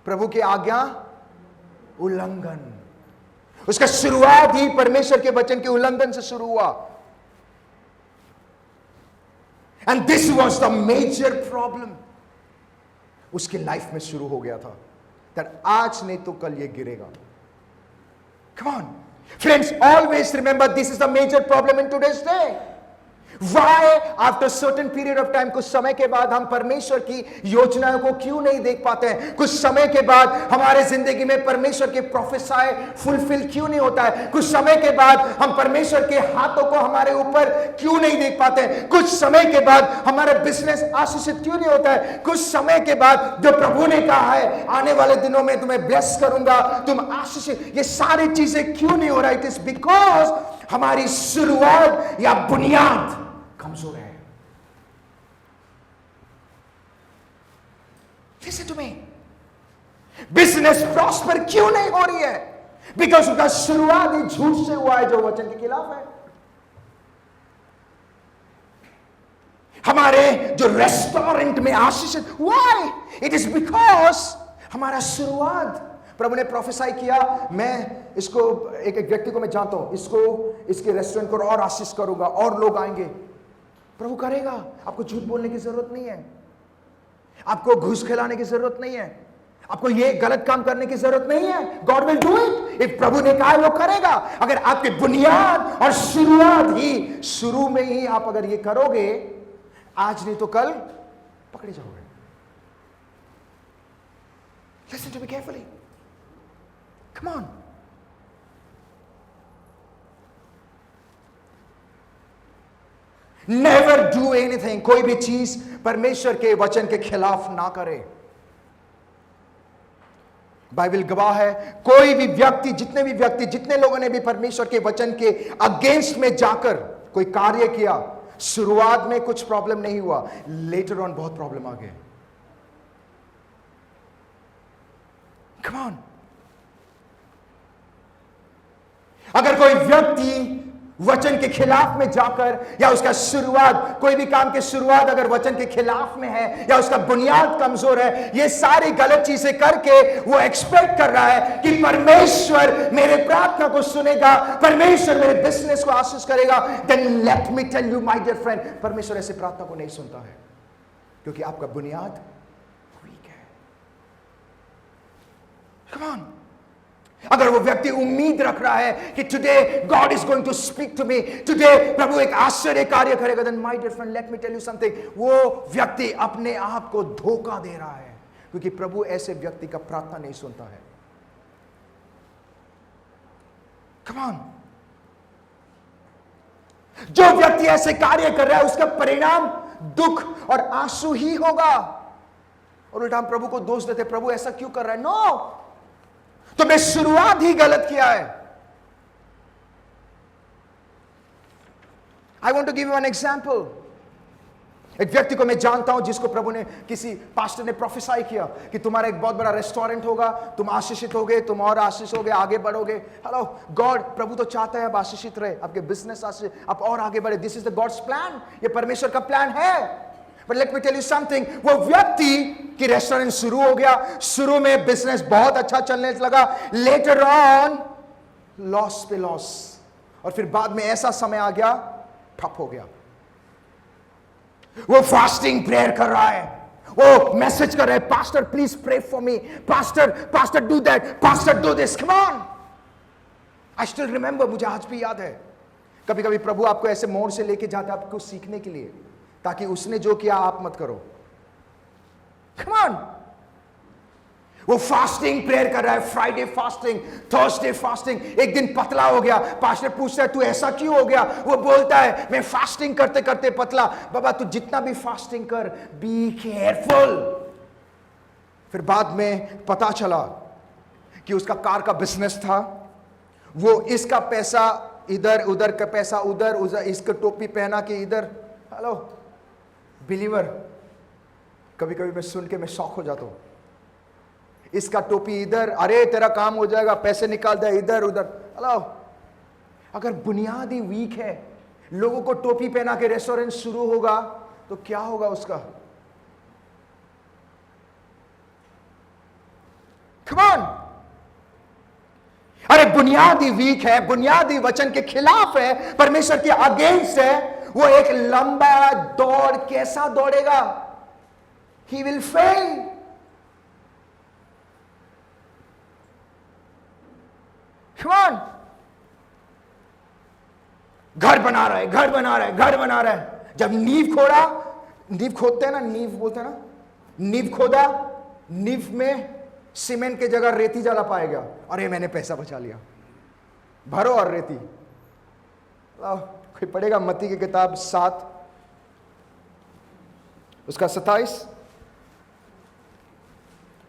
प्रभु की आज्ञा उल्लंघन। उसका शुरुआत ही परमेश्वर के वचन के उल्लंघन से शुरू हुआ। And this was the major problem उसकी लाइफ में शुरू हो गया था, दैट आज नहीं तो कल ये गिरेगा। Come on friends, always remember this is the major problem in today's day. Why after certain period of time, कुछ समय के बाद हम परमेश्वर की योजनाओं को क्यों नहीं देख पाते हैं? कुछ समय के बाद हमारे जिंदगी में परमेश्वर के प्रोफेसाई फुलफिल क्यों नहीं होता है? कुछ समय के बाद हम परमेश्वर के हाथों को हमारे ऊपर क्यों नहीं देख पाते हैं? कुछ समय के बाद हमारा बिजनेस आशीषित क्यों नहीं होता है? कुछ समय के बाद जो प्रभु ने कहा है आने वाले दिनों में तुम्हें ब्लेस करूंगा, तुम आशीषित, ये सारी चीजें क्यों नहीं हो रहा है? इट इज बिकॉज हमारी शुरुआत या बुनियाद कमजोर है। Listen to me, business prosper क्यों नहीं हो रही है? बिकॉज उसका शुरुआत ही झूठ से हुआ है जो वचन के खिलाफ है। हमारे जो रेस्टोरेंट में आशीषित, व्हाई? इट इज बिकॉज हमारा शुरुआत, प्रभु ने प्रोफेसाई किया, मैं इसको एक व्यक्ति को मैं जानता हूं, इसको इसके रेस्टोरेंट को और आशीष करूंगा और लोग आएंगे। प्रभु करेगा। आपको झूठ बोलने की जरूरत नहीं है, आपको घूस खिलाने की जरूरत नहीं है, आपको ये गलत काम करने की जरूरत नहीं है। God will do it. If प्रभु ने कहा वो करेगा। अगर आपकी बुनियाद और शुरुआत ही, शुरू में ही आप अगर ये करोगे, आज नहीं तो कल पकड़े जाओगे। Listen to me carefully. Come on. Never do anything, कोई भी चीज परमेश्वर के वचन के खिलाफ ना करे। बाइबल गवाह है, कोई भी व्यक्ति, जितने लोगों ने भी परमेश्वर के वचन के अगेंस्ट में जाकर कोई कार्य किया, शुरुआत में कुछ प्रॉब्लम नहीं हुआ, लेटर ऑन बहुत प्रॉब्लम आ गए। Come on. अगर कोई व्यक्ति वचन के खिलाफ में जाकर, या उसका शुरुआत, कोई भी काम की शुरुआत अगर वचन के खिलाफ में है, या उसका बुनियाद कमजोर है, ये सारी गलत चीजें करके वो एक्सपेक्ट कर रहा है कि परमेश्वर मेरे प्रार्थना को सुनेगा, परमेश्वर मेरे बिजनेस को आशीष करेगा, then let me tell you my dear friend, परमेश्वर ऐसे प्रार्थना को नहीं सुनता है, क्योंकि आपका बुनियाद वीक है। Come on. अगर वो व्यक्ति उम्मीद रख रहा है कि today God is going to speak to me, today प्रभु एक आश्चर्य कार्य करेगा, then my dear friend let me tell you something, वो व्यक्ति अपने आप को धोखा दे रहा है, क्योंकि प्रभु ऐसे व्यक्ति का प्रार्थना नहीं सुनता है। Come on. जो व्यक्ति ऐसे कार्य कर रहा है उसका परिणाम दुख और आंसू ही होगा। और उल्टा हम प्रभु को दोष देते, प्रभु ऐसा क्यों कर रहा है? नो, तो मैं शुरुआत ही गलत किया है। I want to give you an example. एक व्यक्ति को मैं जानता हूं जिसको प्रभु ने, किसी पास्टर ने प्रोफेसाई किया कि तुम्हारा एक बहुत बड़ा रेस्टोरेंट होगा, तुम आशीषित होगे, तुम और आशीष होगे, आगे बढ़ोगे। हेलो गॉड, प्रभु तो चाहता है आप आशीषित रहे, आपके बिजनेस आशीष, आप और आगे बढ़े। This is the God's plan, ये परमेश्वर का प्लान है। But let me tell you something, वो व्यक्ति की रेस्टोरेंट शुरू हो गया, शुरू में बिजनेस बहुत अच्छा चलने लगा, लेटर ऑन लॉस पे लॉस, और फिर बाद में ऐसा समय आ गया ठप हो गया। वो फास्टिंग प्रेयर कर रहा है, वो मैसेज कर रहा है, pastor please pray for me, pastor do that, pastor do this, come on. I still remember, मुझे आज भी याद है, कभी कभी प्रभु आपको ऐसे मोड़ से लेके जाता है आपको सीखने के लिए, ताकि उसने जो किया आप मत करो। Come on. वो फास्टिंग प्रेयर कर रहा है, फ्राइडे फास्टिंग, थर्सडे फास्टिंग, एक दिन पतला हो गया, पास्टर पूछता है तू ऐसा क्यों हो गया, वो बोलता है मैं फास्टिंग करते करते पतला। बाबा तू जितना भी फास्टिंग कर, बी केयरफुल। फिर बाद में पता चला कि उसका कार का बिजनेस था, वो इसका पैसा इधर, उधर का पैसा उधर, इसका टोपी पहना के इधर। हेलो बिलीवर, कभी कभी मैं सुन के मैं शॉक हो जाता हूं, इसका टोपी इधर, अरे तेरा काम हो जाएगा, पैसे निकाल दे इधर उधर। हेलो, अगर बुनियादी वीक है, लोगों को टोपी पहना के रेस्टोरेंट शुरू होगा तो क्या होगा उसका? Come on. अरे बुनियादी वीक है, बुनियादी वचन के खिलाफ है, परमेश्वर के अगेंस्ट है, वो एक लंबा दौड़ कैसा दौड़ेगा? He will fail. Come on. घर बना रहा है, घर बना रहा है, घर बना रहा है। जब नींव खोदा, नींव खोदते हैं ना, नींव बोलते हैं ना, नींव खोदा, नींव में सीमेंट के जगह रेती ज्यादा पाएगा। अरे मैंने पैसा बचा लिया, भरो और रेती। कोई पढ़ेगा मत्ती की किताब 7 उसका 27,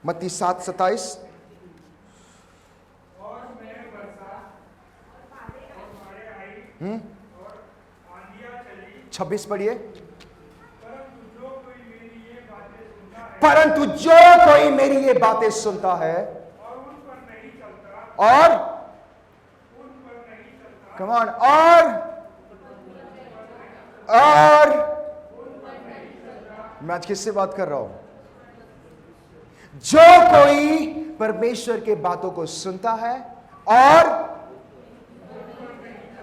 मत्ती 7:27। 26 पढ़िए। परंतु जो कोई मेरी ये बातें सुनता है और कम ऑन, और मैं आज किससे बात कर रहा हूं? जो कोई परमेश्वर के बातों को सुनता है और,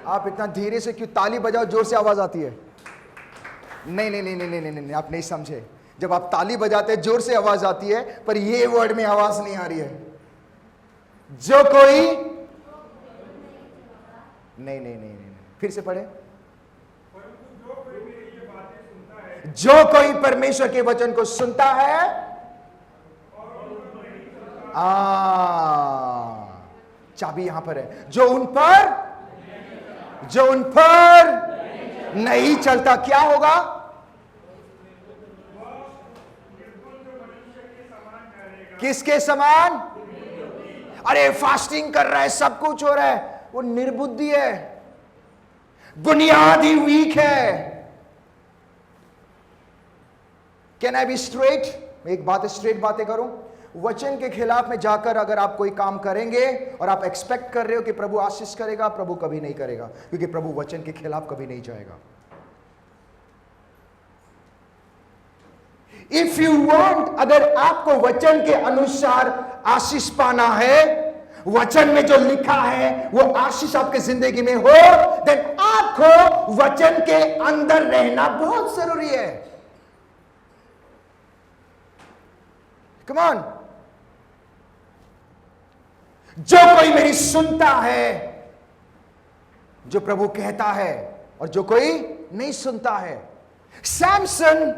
आप इतना धीरे से क्यों? ताली बजाओ, जोर से आवाज आती है। नहीं नहीं नहीं नहीं नहीं नहीं, आप नहीं समझे। जब आप ताली बजाते हैं जोर से आवाज आती है, पर ये वर्ड में आवाज नहीं आ रही है। जो कोई, नहीं नहीं नहीं नहीं, फिर से पढ़े। जो कोई परमेश्वर के वचन को सुनता है, चाबी यहां पर है, जो उन पर नहीं चलता, क्या होगा? किसके समान? अरे फास्टिंग कर रहा है, सब कुछ हो रहा है, वो निर्बुद्धि है, बुनियादी वीक है। Can I be straight? मैं एक बात स्ट्रेट बातें करूं। वचन के खिलाफ में जाकर अगर आप कोई काम करेंगे और आप एक्सपेक्ट कर रहे हो कि प्रभु आशीष करेगा, प्रभु कभी नहीं करेगा, क्योंकि प्रभु वचन के खिलाफ कभी नहीं जाएगा। इफ यू वांट, अगर आपको वचन के अनुसार आशीष पाना है, वचन में जो लिखा है वो आशीष आपके जिंदगी में हो, देन आपको वचन के अंदर रहना बहुत जरूरी है। Come on. जो कोई मेरी सुनता है, जो प्रभु कहता है, और जो कोई नहीं सुनता है। सैमसन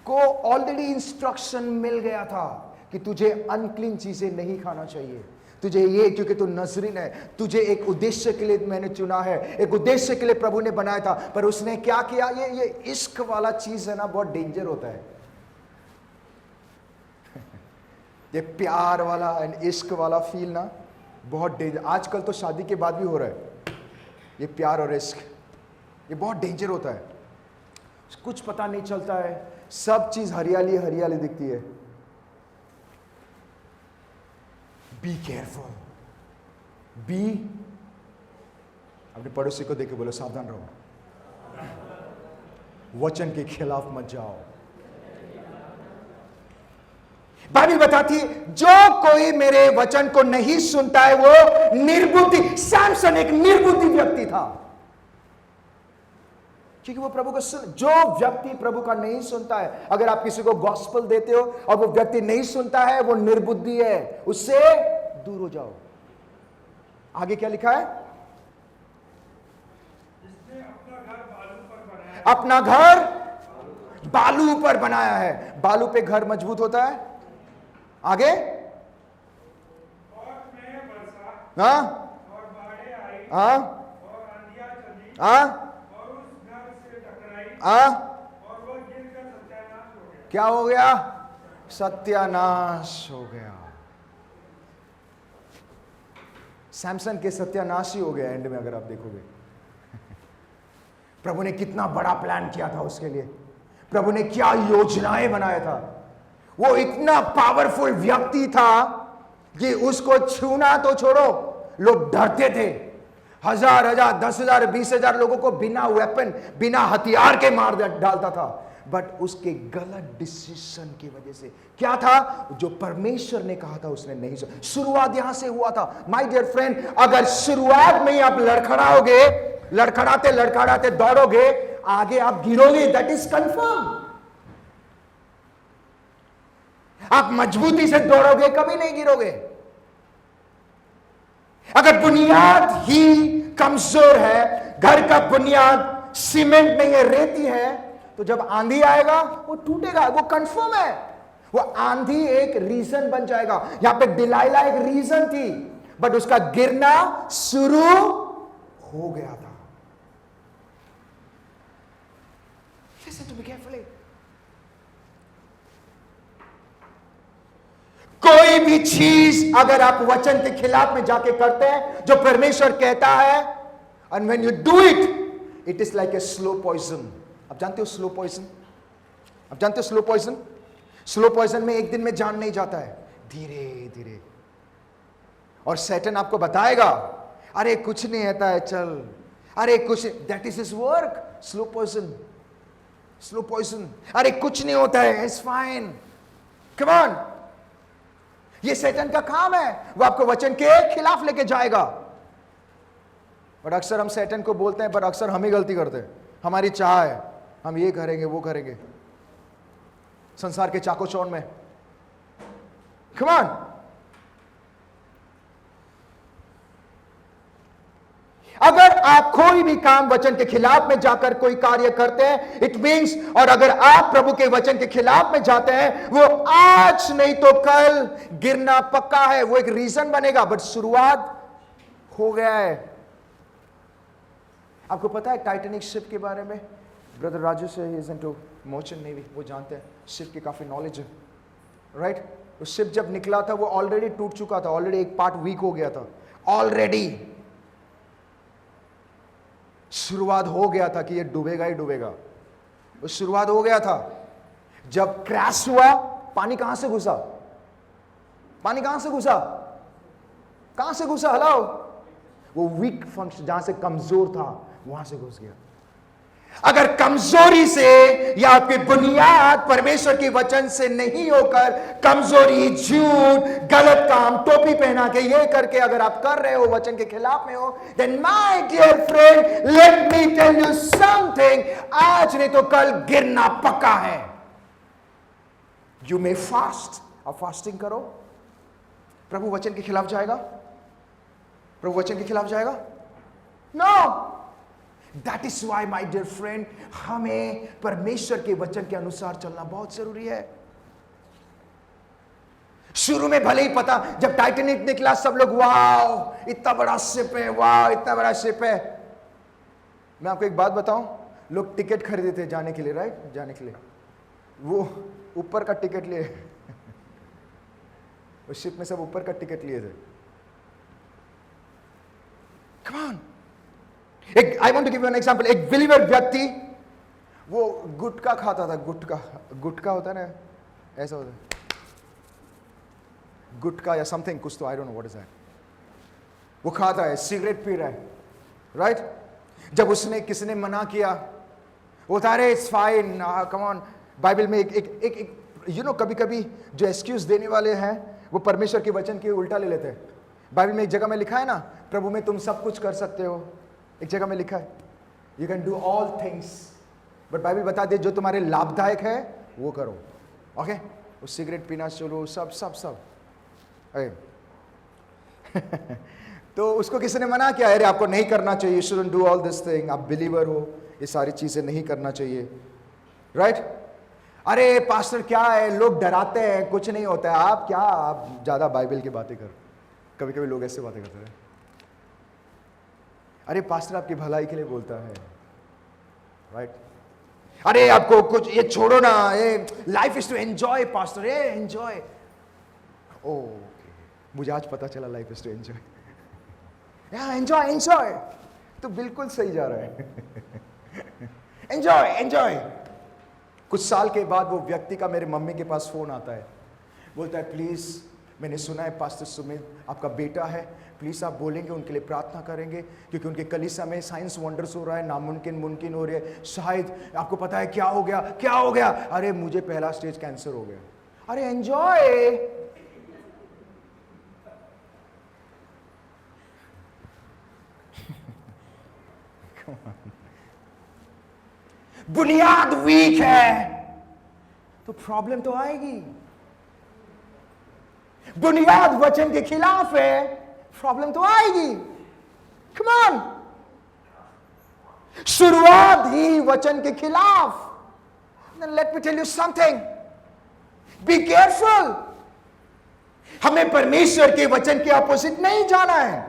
को ऑलरेडी इंस्ट्रक्शन मिल गया था कि तुझे अनक्लीन चीजें नहीं खाना चाहिए, तुझे ये, क्योंकि तू नजरीन है, तुझे एक उद्देश्य के लिए मैंने चुना है, एक उद्देश्य के लिए प्रभु ने बनाया था। पर उसने क्या किया? ये इश्क वाला चीज है ना, बहुत डेंजर होता है। ये प्यार वाला एंड इश्क वाला फील ना बहुत डेंजर, आजकल तो शादी के बाद भी हो रहा है। ये प्यार और इश्क, ये बहुत डेंजर होता है, कुछ पता नहीं चलता है, सब चीज हरियाली हरियाली दिखती है। बी केयरफुल, बी, अपने पड़ोसी को देख के बोलो सावधान रहो, वचन के खिलाफ मत जाओ। बाइबल बताती है जो कोई मेरे वचन को नहीं सुनता है वो निर्बुद्धि। सैमसन एक निर्बुद्धि व्यक्ति था, क्योंकि वो प्रभु को जो व्यक्ति प्रभु का नहीं सुनता है, अगर आप किसी को गॉस्पेल देते हो और वो व्यक्ति नहीं सुनता है, वो निर्बुद्धि है, उससे दूर हो जाओ। आगे क्या लिखा है? अपना घर बालू पर बनाया है। बालू पे घर मजबूत होता है। आगे हाँ हाँ हाँ क्या हो गया? सत्यानाश हो गया। सैमसन के सत्यानाश ही हो गया एंड में, अगर आप देखोगे। प्रभु ने कितना बड़ा प्लान किया था उसके लिए, प्रभु ने क्या योजनाएं बनाया था। वो इतना पावरफुल व्यक्ति था कि उसको छूना तो छोड़ो, लोग डरते थे। 1000, 10,000, 20,000 लोगों को बिना वेपन, बिना हथियार के मार डालता था। बट उसके गलत डिसीजन की वजह से क्या था? जो परमेश्वर ने कहा था उसने नहीं सुना। शुरुआत यहां से हुआ था। माय डियर फ्रेंड, अगर शुरुआत में ही आप लड़खड़ाओगे, लड़खड़ाते लड़खड़ाते दौड़ोगे, आगे आप गिरोगे। That is confirm. आप मजबूती से दौड़ोगे, कभी नहीं गिरोगे। अगर बुनियाद ही कमजोर है, घर का बुनियाद सीमेंट नहीं है, रेती है, तो जब आंधी आएगा वो टूटेगा। वो कंफर्म है। वो आंधी एक रीजन बन जाएगा। यहां पे डिलाइला एक रीजन थी, बट उसका गिरना शुरू हो गया था। Listen to me carefully. कोई भी चीज अगर आप वचन के खिलाफ में जाके करते हैं, जो परमेश्वर कहता है, and when you do it, it is like a slow poison. आप जानते हो स्लो पॉइजन? आप जानते हो स्लो पॉइजन? स्लो पॉइजन में एक दिन में जान नहीं जाता है, धीरे धीरे। और सैटन आपको बताएगा, अरे कुछ नहीं होता है, चल, अरे कुछ, that is his work. Slow poison, slow poison. अरे कुछ नहीं होता है, इट्स फाइन, कम ऑन। ये सैटन का काम है, वो आपको वचन के खिलाफ लेके जाएगा। और अक्सर हम सैटन को बोलते हैं, पर अक्सर हम ही गलती करते हैं। हमारी चाह है, हम ये करेंगे, वो करेंगे, संसार के चाकोचौंध में। कम ऑन। अगर आप कोई भी काम वचन के खिलाफ में जाकर कोई कार्य करते हैं, इट मींस, और अगर आप प्रभु के वचन के खिलाफ में जाते हैं, वो आज नहीं तो कल गिरना पक्का है। वो एक रीजन बनेगा, बट शुरुआत हो गया है। आपको पता है टाइटैनिक शिप के बारे में? ब्रदर राजू से, he is into merchant navy, वो जानते हैं, शिप की काफी नॉलेज है, राइट? वो शिप जब निकला था वो ऑलरेडी टूट चुका था, ऑलरेडी एक पार्ट वीक हो गया था, ऑलरेडी शुरुआत हो गया था कि ये डूबेगा ही डूबेगा। वो शुरुआत हो गया था। जब क्रैश हुआ, पानी कहां से घुसा? पानी कहां से घुसा? कहां से घुसा? हेलो, वो वीक फंक्शन, जहां से कमजोर था, वहां से घुस गया। अगर कमजोरी से या आपकी बुनियाद परमेश्वर के वचन से नहीं होकर, कमजोरी, झूठ, गलत काम, टोपी पहना के ये करके अगर आप कर रहे हो, वचन के खिलाफ में हो, then my dear friend, let me tell you something, आज नहीं तो कल गिरना पक्का है। You may fast, आप फास्टिंग करो, प्रभु वचन के खिलाफ जाएगा? प्रभु वचन के खिलाफ जाएगा? No. That is why, my dear friend, हमें परमेश्वर के वचन के अनुसार चलना बहुत जरूरी है। शुरू में भले ही पता, जब टाइटैनिक निकला सब लोग वाह इतना बड़ा शिप है, वाह इतना बड़ा शिप है। मैं आपको एक बात बताऊं, लोग टिकट खरीदे थे जाने के लिए, राइट? जाने के लिए वो ऊपर का टिकट लिए उस शिप में सब ऊपर का टिकट लिए थे। Come on. I want to give you an example. एक बिलीवर व्यक्ति वो गुटखा खाता था, गुटखा होता है ना, ऐसा होता है, गुटखा या समथिंग कुछ, तो I don't know what is that. वो खाता है, सिगरेट पी रहा है, राइट? जब उसने किसी ने मना किया, वो था, अरे it's fine, come on. Bible में एक कभी कभी जो एक्सक्यूज देने वाले हैं वो परमेश्वर के वचन के उल्टा ले लेते हैं। बाइबल में एक जगह में लिखा है ना, प्रभु में तुम सब कुछ कर सकते हो। एक जगह में लिखा है you can do all things, but Bible बता दे जो तुम्हारे लाभदायक है वो करो। ओके, वो सिगरेट पीना छोड़ो, सब सब सब। तो उसको किसी ने मना किया, अरे आपको नहीं करना चाहिए, you shouldn't do all this thing, आप बिलीवर हो, ये सारी चीजें नहीं करना चाहिए, राइट? अरे पास्टर क्या है, लोग डराते हैं, कुछ नहीं होता है। आप ज्यादा बाइबल की बातें कर। कभी कभी लोग ऐसे बातें करते हैं, अरे पास्टर आपकी भलाई के लिए बोलता है, राइट? अरे आपको कुछ ये छोड़ो ना, ये life is to enjoy pastor, ये एंजॉय। ओके, मुझे आज पता चला life is to enjoy. Enjoy enjoy, तो बिल्कुल सही जा रहा है। Enjoy enjoy. कुछ साल के बाद वो व्यक्ति का मेरे मम्मी के पास फोन आता है, बोलता है प्लीज मैंने सुना है पास्टर सुमित आपका बेटा है, प्लीज आप बोलेंगे उनके लिए प्रार्थना करेंगे, क्योंकि उनके कलीसिया में साइंस वंडर्स हो रहा है, नामुमकिन मुमकिन हो रहे हैं, शायद आपको पता है क्या हो गया, क्या हो गया? अरे मुझे पहला स्टेज कैंसर हो गया। अरे एंजॉय। बुनियाद वीक है तो प्रॉब्लम तो आएगी। बुनियाद वचन के खिलाफ है, प्रॉब्लम तो आएगी। कम ऑन, शुरुआत ही वचन के खिलाफ। Then let me tell you something, be careful। हमें परमेश्वर के वचन के अपोजिट नहीं जाना है।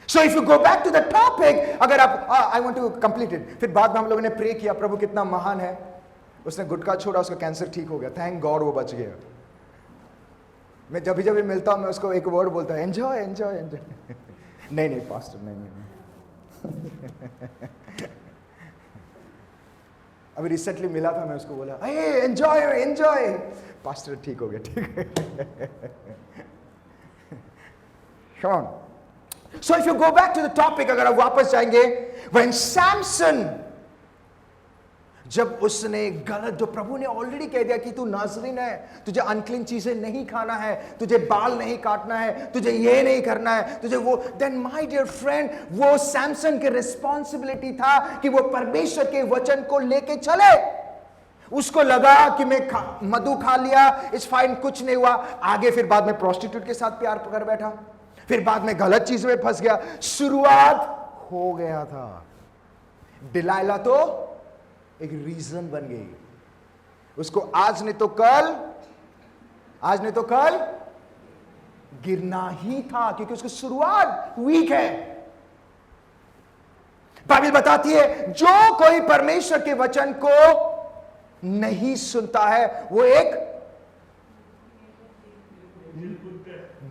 So if you go back to the topic, अगर आप I want to complete it, फिर बाद में हम लोगों ने प्रे किया, प्रभु कितना महान है, उसने गुटखा छोड़ा, उसका कैंसर ठीक हो गया, थैंक गॉड वो बच गया। मैं जब भी मिलता हूं मैं उसको एक वर्ड बोलता है, एंजॉय एंजॉय एंजॉय। नहीं नहीं पास्टर, नहीं। अभी रिसेंटली मिला था, मैं उसको बोला एंजॉय एंजॉय, पास्टर ठीक हो गया, ठीक है। Sean, So if you go back to the topic, अगर आप वापस जाएंगे, when Samson, जब उसने गलत, जो प्रभु ने ऑलरेडी कह दिया कि तू नाज़रीन है, तुझे अनक्लीन चीजें नहीं खाना है, तुझे बाल नहीं काटना है, तुझे ये नहीं करना है, तुझे वो, then my dear friend, वो सैमसन की रिस्पॉन्सिबिलिटी था कि वो परमेश्वर के वचन को लेके चले। उसको लगा कि मैं मधु खा लिया, इट्स फाइन, कुछ नहीं हुआ। आगे फिर बाद में प्रोस्टिट्यूट के साथ प्यार पकड़ बैठा, फिर बाद में गलत चीज में फंस गया। शुरुआत हो गया था। डिलाइला तो एक रीजन बन गई, उसको आज नहीं तो कल गिरना ही था, क्योंकि उसकी शुरुआत वीक है। बाइबल बताती है जो कोई परमेश्वर के वचन को नहीं सुनता है वो एक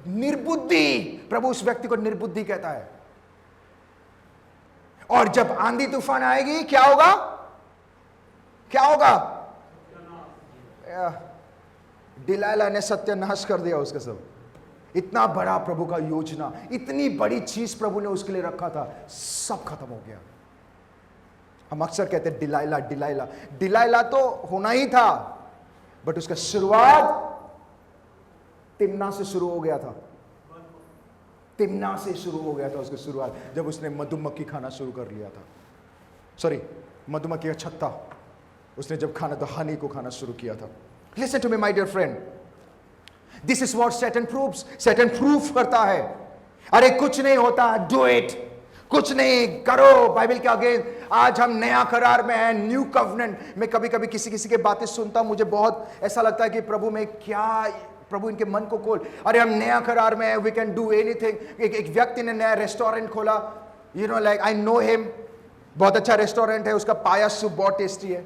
निर्बुद्धि, प्रभु उस व्यक्ति को निर्बुद्धि कहता है। और जब आंधी तूफान आएगी क्या होगा? डिलाइला ने सत्यानाश कर दिया उसका सब। इतना बड़ा प्रभु का योजना, इतनी बड़ी चीज प्रभु ने उसके लिए रखा था, सब खत्म हो गया। हम अक्सर कहते हैं डिलाइला तो होना ही था, बट उसका शुरुआत तिम्ना से शुरू हो गया था। उसकी शुरुआत जब उसने मधुमक्खी खाना शुरू कर लिया था, मधुमक्खी का छत्ता उसने जब खाना, तो हनी को खाना शुरू किया था। Listen to me my dear friend, this is what Satan proves. Satan proof करता है, अरे कुछ नहीं होता, डू इट, कुछ नहीं करो बाइबल के आगे। आज हम नया करार में हैं, न्यू कवनेंट में। कभी कभी किसी के बातें सुनता हूं, मुझे बहुत ऐसा लगता है कि प्रभु में क्या, प्रभु इनके मन को खोल। अरे हम नया करार में हैं, वी कैन डू एनीथिंग। एक व्यक्ति ने नया रेस्टोरेंट खोला, you know, like I know him, बहुत अच्छा रेस्टोरेंट है, उसका पाया सूप बहुत टेस्टी है।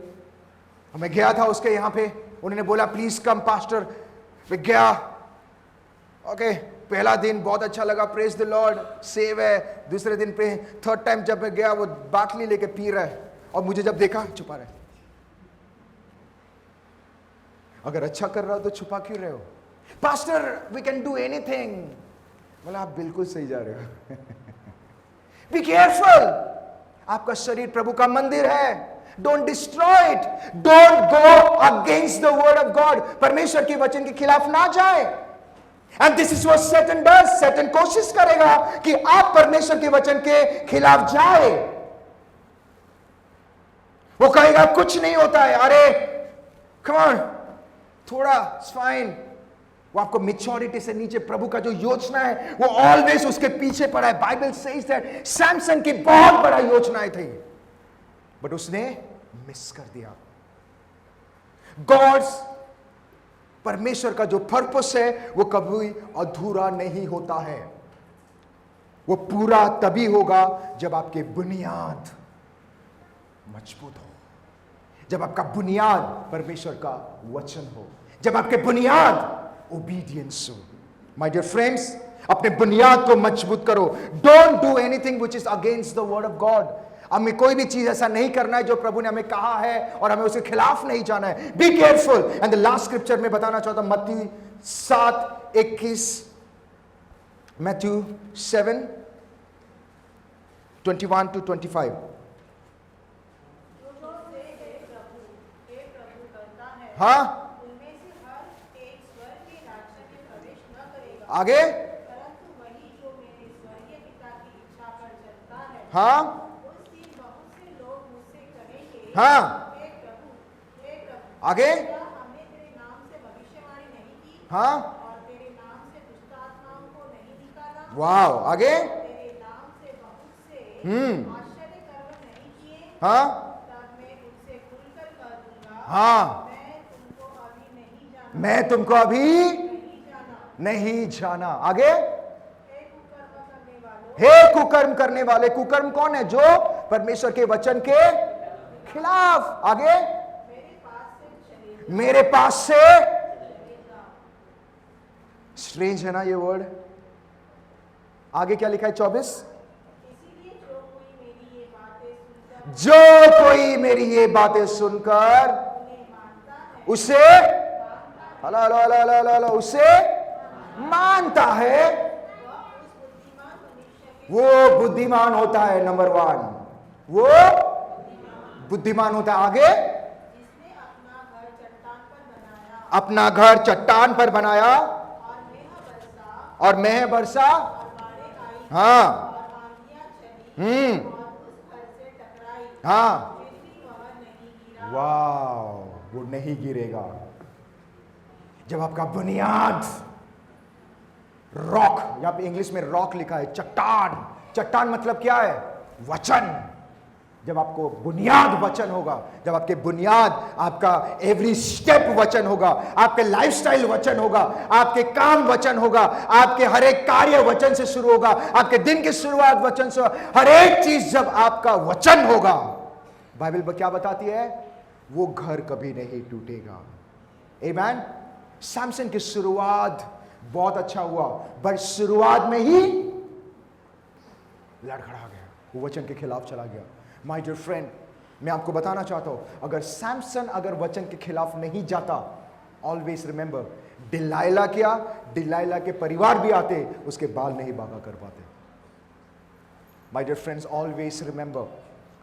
मैं गया था उसके यहाँ पे, उन्होंने बोला प्लीज कम पास्टर। मैं गया, ओके, पहला दिन बहुत अच्छा लगा, प्रेज द लॉर्ड, सेव है। दूसरे दिन पे, थर्ड टाइम जब मैं गया, वो बाटली लेके पी रहा है, और मुझे जब देखा छुपा रहा है। अगर अच्छा कर रहा हो तो छुपा क्यों रहे हो? Pastor we can do anything. बोला आप बिल्कुल सही जा रहे हो। बी केयरफुल, आपका शरीर प्रभु का मंदिर है। Don't destroy it. Don't go against the word of God. परमेश्वर के वचन के खिलाफ ना जाए. And this is what Satan does. Satan कोशिश करेगा कि आप परमेश्वर के वचन के खिलाफ जाए. वो कहेगा कुछ नहीं होता है, अरे come on, थोड़ा it's fine. वो आपको मेच्योरिटी से नीचे प्रभु का जो योजना है वो ऑलवेज उसके पीछे पड़ा है. बाइबल सेज दैट सैमसन की बहुत बड़ा योजनाएं थी, बट उसने मिस कर दिया. गॉड्स परमेश्वर का जो पर्पस है वो कभी अधूरा नहीं होता है. वो पूरा तभी होगा जब आपके बुनियाद मजबूत हो, जब आपका बुनियाद परमेश्वर का वचन हो, जब आपके बुनियाद ओबीडियंस हो. माय डियर फ्रेंड्स, अपने बुनियाद को मजबूत करो. Don't do anything which is against the word of God. हमें कोई भी चीज ऐसा नहीं करना है जो प्रभु ने हमें कहा है और हमें उसके खिलाफ नहीं जाना है. Be careful. And the last scripture में बताना चाहता हूं मत्ती 7:21, मैथ्यू 7:21-25. हाँ, आगे. हाँ हाँ, आगे. हाँ, वाह, आगे. हाँ हाँ, मैं तुमको अभी नहीं जाना. आगे. हे कुकर्म करने वाले. कुकर्म कौन है? जो परमेश्वर के वचन के खिलाफ. आगे. मेरे पास से. स्ट्रेंज है ना ये वर्ड. आगे क्या लिखा है? 24. जो कोई मेरी ये बातें सुनकर उसे hello hello hello hello hello उसे मानता है, वो बुद्धिमान होता है. नंबर 1, वो बुद्धिमान होता है. आगे. अपना घर चट्टान पर बनाया और मेह बरसा. हाँ. हाँ. वाह, वो नहीं गिरेगा. जब आपका बुनियाद रॉक, यहां पे इंग्लिश में रॉक लिखा है, चट्टान. चट्टान मतलब क्या है? वचन. जब आपको बुनियाद वचन होगा, जब आपके बुनियाद, आपका एवरी स्टेप वचन होगा, आपके लाइफस्टाइल वचन होगा, आपके काम वचन होगा, आपके हर एक कार्य वचन से शुरू होगा, आपके दिन की शुरुआत वचन से, हर एक चीज जब आपका वचन होगा, बाइबल क्या बताती है? वो घर कभी नहीं टूटेगा. आमीन. सैमसन की शुरुआत बहुत अच्छा हुआ, बट शुरुआत में ही लड़खड़ा गया, वो वचन के खिलाफ चला गया. माय डियर फ्रेंड, मैं आपको बताना चाहता हूं, अगर सैमसन अगर वचन के खिलाफ नहीं जाता, ऑलवेज रिमेंबर, डिलाइला क्या, डिलाइला के परिवार भी आते, उसके बाल नहीं बांका कर पाते. My dear friends, always remember,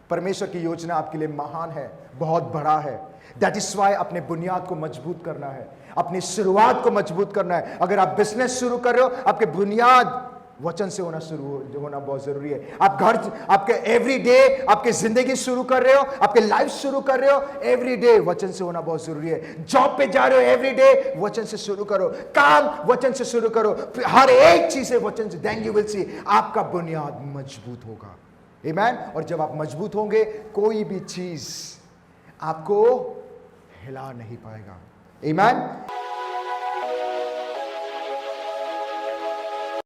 परमेश्वर की योजना आपके लिए महान है, बहुत बड़ा है. दैट इज वाई अपने बुनियाद को मजबूत करना है, अपनी शुरुआत को मजबूत करना है. अगर आप बिजनेस शुरू कर रहे हो, आपके बुनियाद वचन से होना बहुत जरूरी है. आप घर, आपके एवरी डे, आपके जिंदगी शुरू कर रहे हो, आपके लाइफ शुरू कर रहे हो, एवरी डे वचन से होना बहुत जरूरी है. जॉब पे जा रहे हो, एवरी डे वचन से शुरू करो, काम वचन से शुरू करो, हर एक चीज से वचन से. देन यू विल सी आपका बुनियाद मजबूत होगा. आमीन. और जब आप मजबूत होंगे, कोई भी चीज आपको हिला नहीं पाएगा. आमीन.